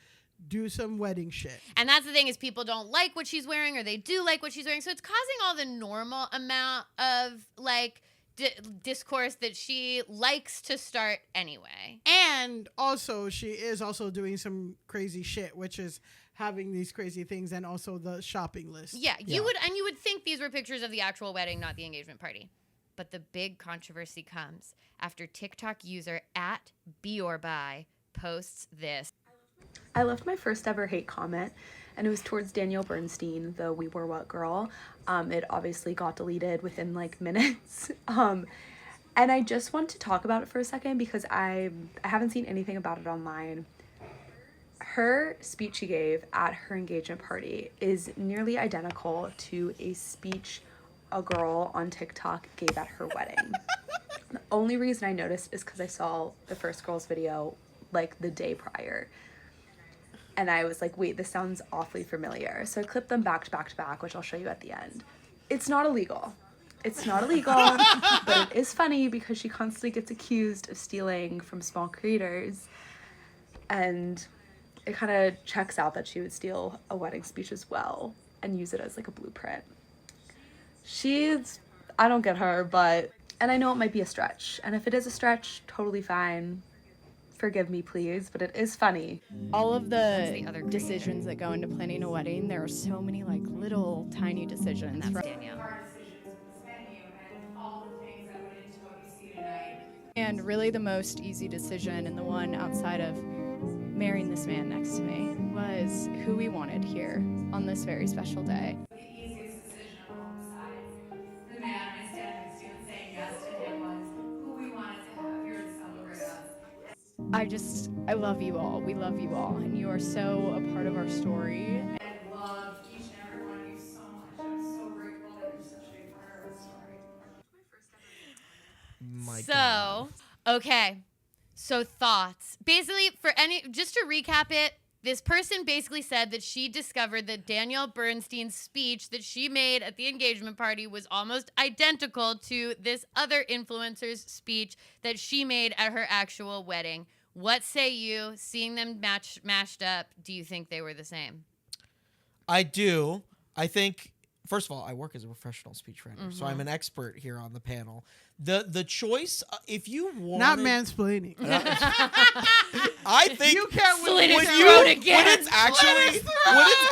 do some wedding shit. And that's the thing is people don't like what she's wearing or they do like what she's wearing. So it's causing all the normal amount of like discourse that she likes to start anyway. And also, she is also doing some crazy shit, which is having these crazy things and also the shopping list. Yeah, you would think these were pictures of the actual wedding, not the engagement party. But the big controversy comes after TikTok user @BeOrBuy posts this. I left my first ever hate comment, and it was towards Danielle Bernstein, the WeWoreWhat girl. It obviously got deleted within like minutes. And I just want to talk about it for a second because I haven't seen anything about it online. Her speech she gave at her engagement party is nearly identical to a speech a girl on TikTok gave at her wedding. The only reason I noticed is because I saw the first girl's video like the day prior. And I was like, wait, this sounds awfully familiar. So I clipped them back to back to back, which I'll show you at the end. It's not illegal. It's not illegal, but it is funny because she constantly gets accused of stealing from small creators. And it kind of checks out that she would steal a wedding speech as well and use it as like a blueprint. I don't get her, and I know it might be a stretch. And if it is a stretch, totally fine. Forgive me, please, but it is funny. All of the the other decisions that go into planning a wedding, there are so many like little tiny decisions. That's Danielle. And really the most easy decision, and the one outside of marrying this man next to me, was who we wanted here on this very special day. The easiest decision on both sides. The man I stand next to and saying yes to him was who we wanted to have here to celebrate us. I love you all. We love you all, and you are so a part of our story. I love each and every one of you so much. I'm so grateful that you're such a big part of our story. My God. Okay. So thoughts. Basically, just to recap it, this person basically said that she discovered that Danielle Bernstein's speech that she made at the engagement party was almost identical to this other influencer's speech that she made at her actual wedding. What say you? Seeing them mashed up, do you think they were the same? I do. I think, first of all, I work as a professional speechwriter, so I'm an expert here on the panel. The choice, if you want... Not mansplaining. I think You can't win. Slit his when throat you again. when it's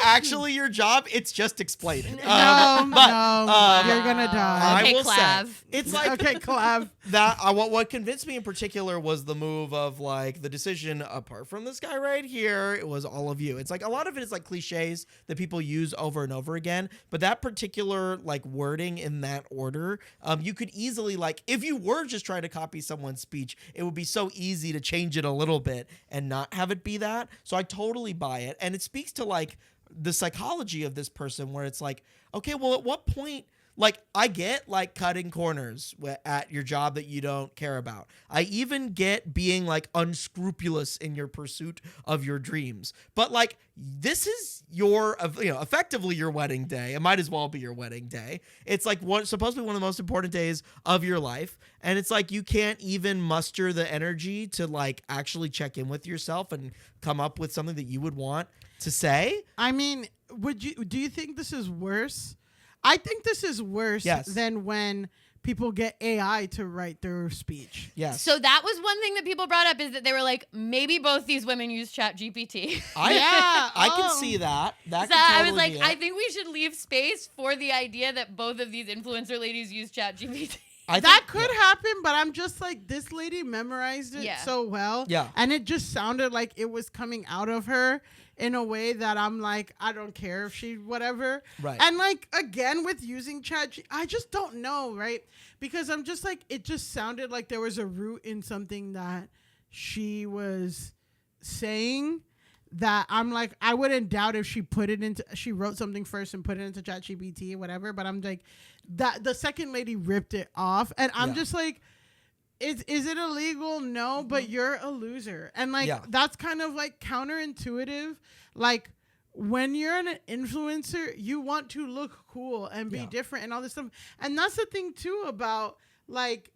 actually your job, it's just explaining. No, but you're gonna die. I Okay, will Clav. say it's like Okay, Clav. that. What convinced me in particular was the move of like the decision. Apart from this guy right here, it was all of you. It's like a lot of it is like cliches that people use over and over again. But that particular like wording in that order, you could easily like if you were just trying to copy someone's speech, it would be so easy to change it a little bit and not have it be that. So I totally buy it, and it speaks to like the psychology of this person, where it's like, okay, well, at what point? Like, I get, like, cutting corners at your job that you don't care about. I even get being, like, unscrupulous in your pursuit of your dreams. But, like, this is your, effectively your wedding day. It might as well be your wedding day. It's, like, supposed to be one of the most important days of your life. And it's, like, you can't even muster the energy to, like, actually check in with yourself and come up with something that you would want to say. I mean, do you think this is worse? I think this is worse than when people get AI to write their speech. Yes. So that was one thing that people brought up, is that they were like, maybe both these women use ChatGPT. I can see that. That So could I totally was like, be it. I think we should leave space for the idea that both of these influencer ladies use ChatGPT. That could happen, but I'm just like, this lady memorized it so well. Yeah. And it just sounded like it was coming out of her in a way that I'm like, I don't care if she whatever. Right. And like, again, with using I just don't know, right? Because I'm just like, it just sounded like there was a root in something that she was saying that I'm like, I wouldn't doubt if she wrote something first and put it into ChatGPT or whatever, but I'm like, that the second lady ripped it off, and I'm just like, is it illegal? No, but you're a loser. And like, that's kind of like counterintuitive. Like, when you're an influencer, you want to look cool and be different and all this stuff. And that's the thing too about like,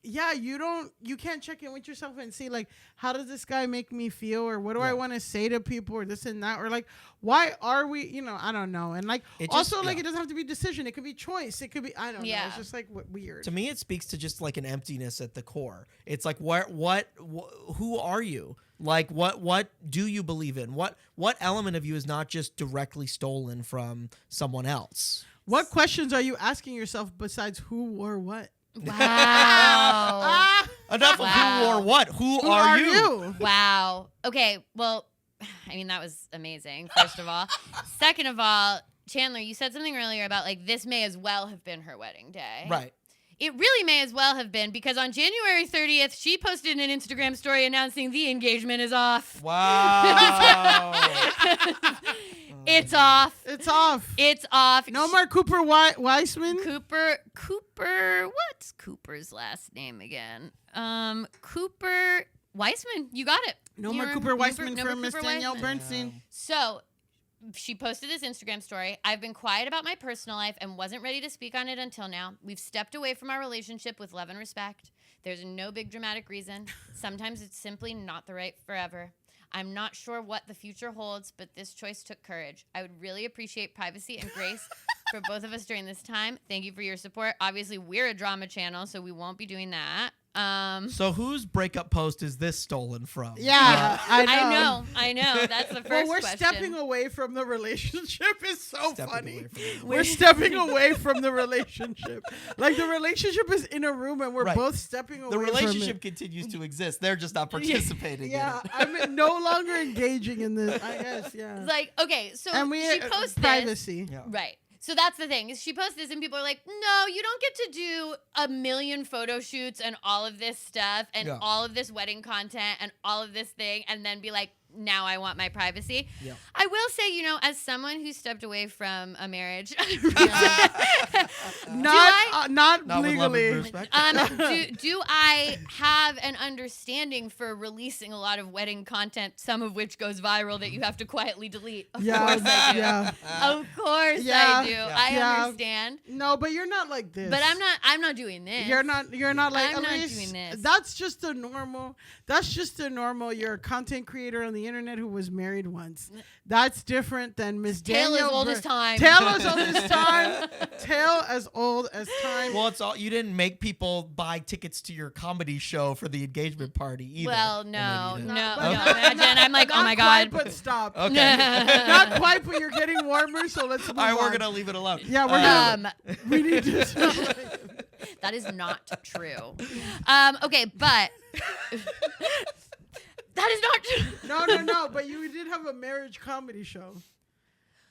you can't check in with yourself and see like, how does this guy make me feel, or what do I want to say to people, or this and that, or like, why are we, I don't know. And like, it doesn't have to be decision. It could be choice. It could be, I don't know. It's just like weird. To me, it speaks to just like an emptiness at the core. It's like, who are you? Like, what do you believe in? What element of you is not just directly stolen from someone else? What questions are you asking yourself besides who or what? Wow. Enough of who or what. Who are you? Wow. Okay, well, I mean, that was amazing, first of all. Second of all, Chandler, you said something earlier about like, this may as well have been her wedding day. Right. It really may as well have been, because on January 30th, she posted an Instagram story announcing the engagement is off. Wow. It's off. It's off. It's off. No more Cooper Weissman. Cooper. What's Cooper's last name again? Cooper Weissman. You got it. No more Cooper Weissman for Miss Danielle Bernstein. So she posted this Instagram story. I've been quiet about my personal life and wasn't ready to speak on it until now. We've stepped away from our relationship with love and respect. There's no big dramatic reason. Sometimes it's simply not the right forever. I'm not sure what the future holds, but this choice took courage. I would really appreciate privacy and grace for both of us during this time. Thank you for your support. Obviously, we're a drama channel, so we won't be doing that. So whose breakup post is this stolen from? Yeah, I know. That's the first Well, we're question. stepping away from the relationship is so Stepping funny. away from it. We're stepping away from the relationship. Like, the relationship is in a room and we're both stepping away The from relationship it. continues to exist. They're just not participating in it. I'm no longer engaging in this, I guess, Like, okay, so and we she posts privacy. this. Right. So that's the thing, is she posts this and people are like, no, you don't get to do a million photo shoots and all of this stuff and all of this wedding content and all of this thing and then be like, now I want my privacy. Yeah. I will say, as someone who stepped away from a marriage, not Not with love and legally. respect. do I have an understanding for releasing a lot of wedding content, some of which goes viral that you have to quietly delete? Of course I do. Of course I do. I understand. No, but you're not like this. But I'm not doing this. You're not like I'm not Alise, doing this. That's just a normal. You're a content creator on the internet who was married once. That's different than Miss Tale Danielle. as old as time. Tale as old as time. Tale as old as time. Well, it's all you didn't make people buy tickets to your comedy show for the engagement party either. Well, And no, then you no, didn't. no. Okay. Imagine I'm like, oh Not my quite, god. but stop. Okay. Not quite, but you're getting warmer, so let's move All right, we're on. gonna leave it alone. Yeah, we're gonna. We need to. That is not true. Okay, but that is not true. No. But you did have a marriage comedy show.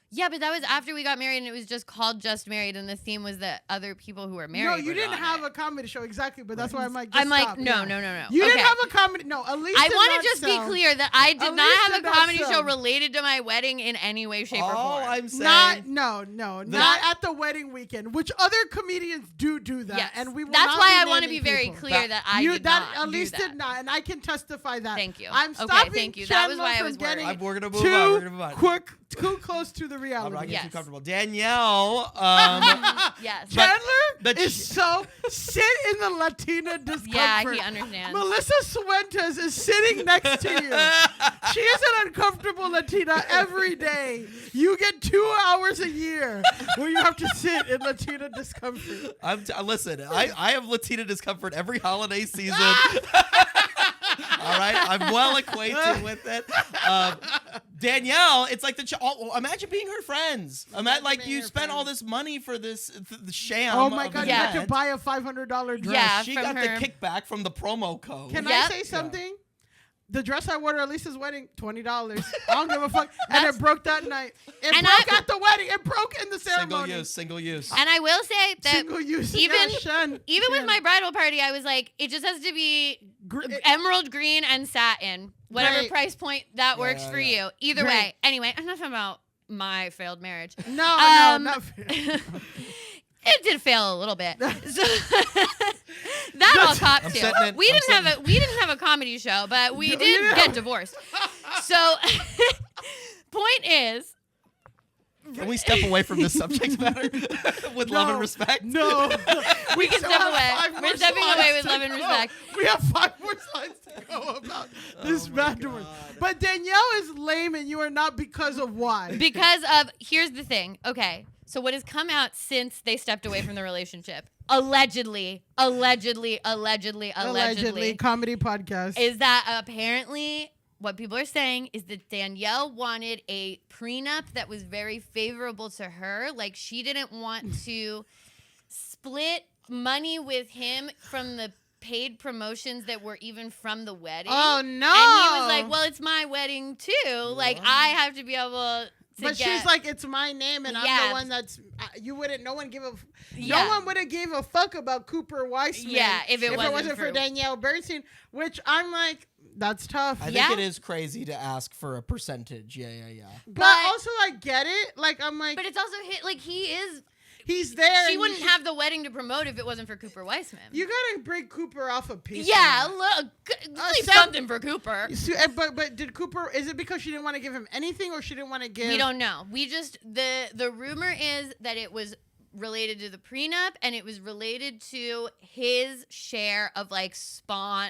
Yeah, but that was after we got married, and it was just called Just Married, and the theme was that other people who were married. No, you were didn't on have it. a comedy show exactly, but that's why I'm like. I'm like, stop. no. You Okay. didn't have a comedy. No, Alise. I did want not to just sell. be clear that I did Alise not have did a not comedy sell. show related to my wedding in any way, shape, or All form. I'm saying. Not at the wedding weekend, which other comedians do that, Yes. and we will That's not why be I want to naming be very people. clear that I did that not do Alise that. did not, and I can testify that. Thank you. I'm Okay, stopping thank you. That was Chandler why I from was worried. getting We're gonna move on. We're gonna move on. quick, too close to the I'm reality. not getting Yes. too comfortable. Danielle. Yes. Chandler is so sit in the Latina discomfort. Yeah, he understands. Melissa Suentes is sitting next to you. She is an uncomfortable Latina every day. You get 2 hours a year where you have to sit in Latina discomfort. Listen, I have Latina discomfort every holiday season. All right, I'm well acquainted with it. Danielle, it's like imagine being her friends. Like being you her spent all friends. this money for this the sham. Oh my of God, an you had to event. buy a $500 dress. Yeah. She from got her. the kickback from the promo code. Can I Yep. say something? The dress I wore to Elise's wedding, $20. I don't give a fuck. And it broke that night. It And broke at the wedding. It broke in the Single ceremony. single use. And I will say that Single use. even Yeah, Shen. even with Shen. my bridal party, I was like, it just has to be emerald green and satin, whatever Great. price point that works yeah, for yeah. you. Either Great. way. Anyway, I'm not talking about my failed marriage. No, not fair. It did fail a little bit. So that I'll cop I'm to. setting it- We I'm didn't have a comedy show, but we did yeah. get divorced. So point is, Can we step away from this subject matter with love and respect? No. we can still step have away. 5 We're more stepping slides away with to love and go. respect. We have 5 more slides to go about this bad divorce. But Danielle is lame, and you are not because of why. Because of, here's the thing. Okay. So what has come out since they stepped away from the relationship? Allegedly, comedy podcast. is that apparently what people are saying is that Danielle wanted a prenup that was very favorable to her. Like she didn't want to split money with him from the paid promotions that were even from the wedding. Oh, no. And he was like, well, it's my wedding too. Like I have to be able to But get. she's like, it's my name, and I'm Yeah. the one that's. No one Yeah. No one would have gave a fuck about Cooper Weissman. Yeah, if it wasn't for for- Danielle Bernstein, which I'm like, that's tough. I think Yeah. it is crazy to ask for a percentage. Yeah. But, But- also, I get it. Like, I'm like, But it's also like he is. he's there. She and wouldn't you have the wedding to promote if it wasn't for Cooper Weissman. You gotta break Cooper off a piece. Yeah, look, leave Sam- something for Cooper. But did Cooper? Is it because she didn't want to give him anything, or she didn't want to give? We don't know. We just the rumor is that it was related to the prenup, and it was related to his share of like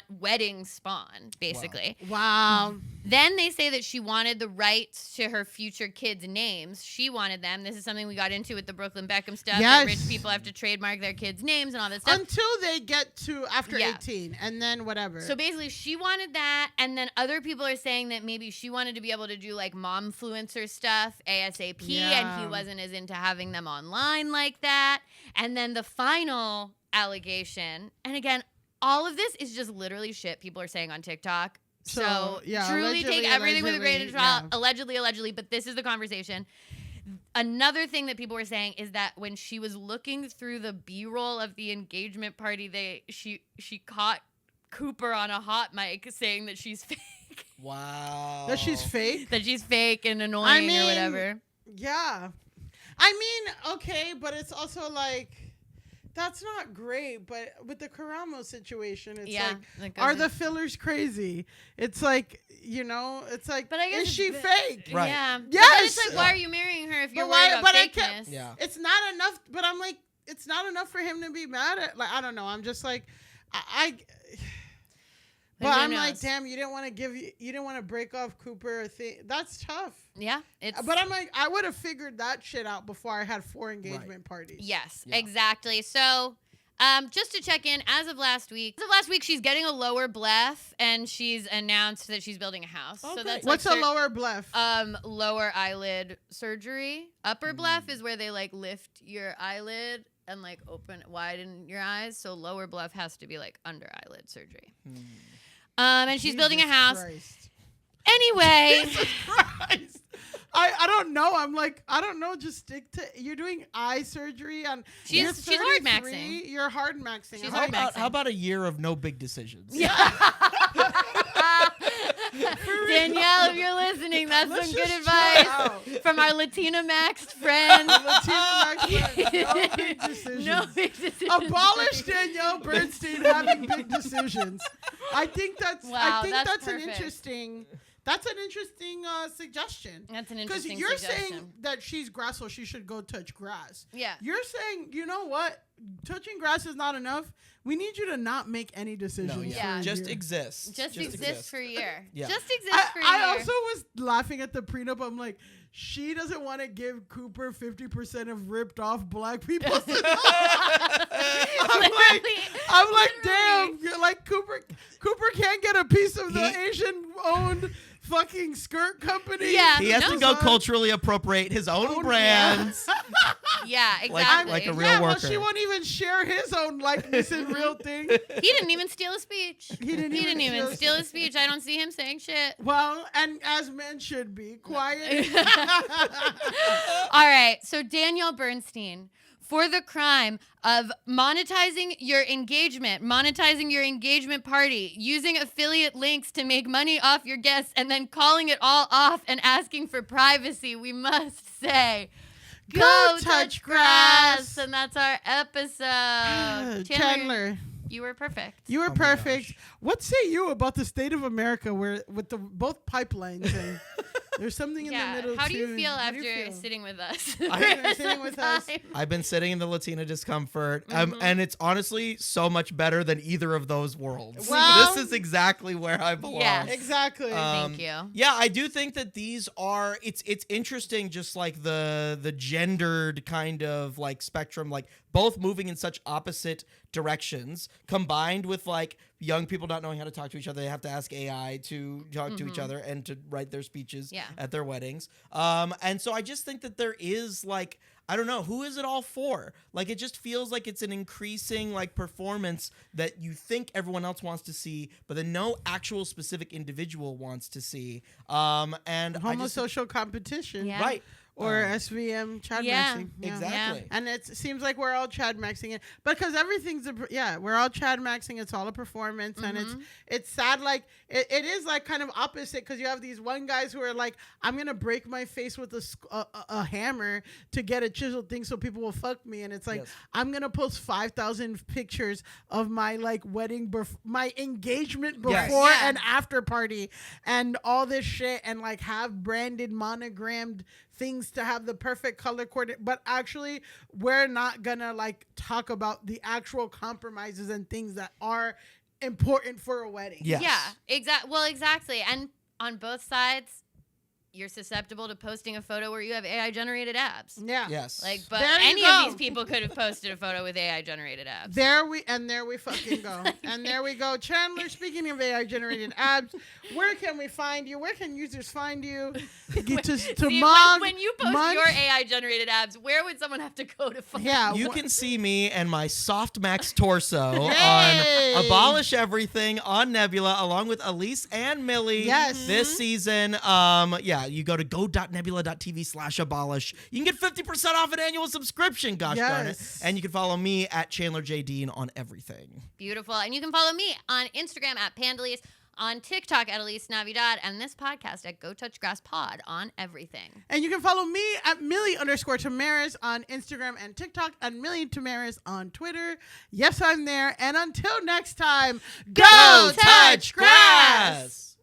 wedding spawn, basically. Wow. Then they say that she wanted the rights to her future kids' names. She wanted them. This is something we got into with the Brooklyn Beckham stuff. Yes. That rich people have to trademark their kids' names and all this stuff. Until they get to after Yeah. 18, and then whatever. So basically, she wanted that, and then other people are saying that maybe she wanted to be able to do like momfluencer stuff ASAP, and Yeah. he wasn't as into having them online like that. And then the final allegation, and again, all of this is just literally shit people are saying on TikTok. So yeah, truly allegedly, take everything with a grain of allegedly, salt. Allegedly, but this is the conversation. Another thing that people were saying is that when she was looking through the B-roll of the engagement party, she caught Cooper on a hot mic saying that she's fake. Wow. That she's fake. That she's fake and annoying or whatever. Yeah. I mean, okay, but it's also like that's not great. But with the Karamo situation, it's Yeah, that like, goes are in- the fillers crazy? It's like, it's like, But I guess is she it's- fake? Right. Yeah. But Yes. then it's like, why are you marrying her if you're But worried why- about but I fakeness? can't- Yeah. It's not enough. But I'm like, it's not enough for him to be mad at. Like, I don't know. I'm just like, I But who I'm like, knows? damn, you didn't want to break off Cooper a thing. That's tough. Yeah, it's. But I'm like, I would have figured that shit out before I had 4 engagement parties. Yes, Yeah. exactly. So, just to check in, as of last week, she's getting a lower bleph, and she's announced that she's building a house. Oh, so great. that's What's like a lower bleph? lower eyelid surgery. Upper bleph is where they like lift your eyelid and like widen your eyes. So lower bleph has to be like under eyelid surgery. And she's building a Jesus house. Christ. Anyway, Jesus Christ. I don't know. I'm like, I don't know. Just stick to. You're doing eye surgery on. She's hard maxing. You're hard maxing. She's I'm hard like, maxing. How about a year of no big decisions? Danielle, if you're listening, that's Let's some good just chill advice out. from our Latina maxed friends. No big decisions. No big decisions. Abolish Danielle Bernstein having big decisions. I think that's. Wow, I think that's that's an perfect. interesting. That's an interesting suggestion. That's an Because interesting you're suggestion. saying that she's GrassHole, she should go touch grass. Yeah. You're saying, you know what? Touching grass is not enough. We need you to not make any decisions. No, Yeah. for a Just year. exist. Just exist for a year. Yeah. Just exist for a year. I also was laughing at the prenup. I'm like, she doesn't want to give Cooper 50% of ripped off black people. I'm like, damn, you're like Cooper can't get a piece of the Asian-owned fucking skirt company. Yeah. He has No. to go culturally appropriate his own brands. Yeah, Like- exactly. like a real Yeah, well, worker. she won't even share his own likeness in real thing. He didn't even steal a speech. He didn't even steal a speech. I don't see him saying shit. Well, and as men should be, quiet. All right. So Danielle Bernstein, for the crime of monetizing your engagement party, using affiliate links to make money off your guests, and then calling it all off and asking for privacy, we must say, go touch grass. And that's our episode. Chandler, you were perfect. you were my perfect. gosh. What say you about the state of America where with the both pipelines and there's something in the Yeah. middle How do you too. feel How do after you feel? sitting with us? After sitting with us. I've been sitting in the Latina discomfort, and it's honestly so much better than either of those worlds. Well- This is exactly where I belong. Yes. Exactly. Thank you. Yeah, I do think that these are it's interesting, just like the gendered kind of like spectrum, like both moving in such opposite directions, combined with like young people not knowing how to talk to each other. They have to ask AI to talk to each other and to write their speeches Yeah. at their weddings. And so I just think that there is like, I don't know, who is it all for? Like, it just feels like it's an increasing like performance that you think everyone else wants to see, but then no actual specific individual wants to see. And I just, Homosocial competition. Yeah. right. Or SVM Chad Yeah. maxing. Yeah. Exactly. And it seems like we're all Chad maxing it because everything's we're all Chad maxing. It's all a performance, and it's sad. Like it is like kind of opposite because you have these one guys who are like, I'm gonna break my face with a hammer to get a chiseled thing so people will fuck me, and it's like Yes. I'm gonna post 5,000 pictures of my like wedding, my engagement before Yes. Yeah. and after party, and all this shit, and like have branded monogrammed things to have the perfect color coordinate, but actually we're not gonna like talk about the actual compromises and things that are important for a wedding. Yes. Yeah, exactly. And on both sides, you're susceptible to posting a photo where you have AI generated abs. Yeah. Yes. Like, but There you any go. of these people could have posted a photo with AI generated abs. There we fucking go. And there we go. Chandler, speaking of AI generated abs, where can we find you? Where can users find you? To See, mog, when you post munch? your AI generated abs, where would someone have to go to find Yeah. You wh- can see me and my soft max torso Hey! on Abolish Everything on Nebula, along with Alise and Millie. Yes. This season, you go to go.nebula.tv/abolish. You can get 50% off an annual subscription, gosh darn it. Yes. And you can follow me at Chandler J. Dean on everything. Beautiful. And you can follow me on Instagram at Pandalise, on TikTok at Alise Navidad, and this podcast at Go Touch Grass Pod on everything. And you can follow me at Millie_Tamarez on Instagram and TikTok, and Millie Tamarez on Twitter. Yes, I'm there. And until next time, Go touch grass!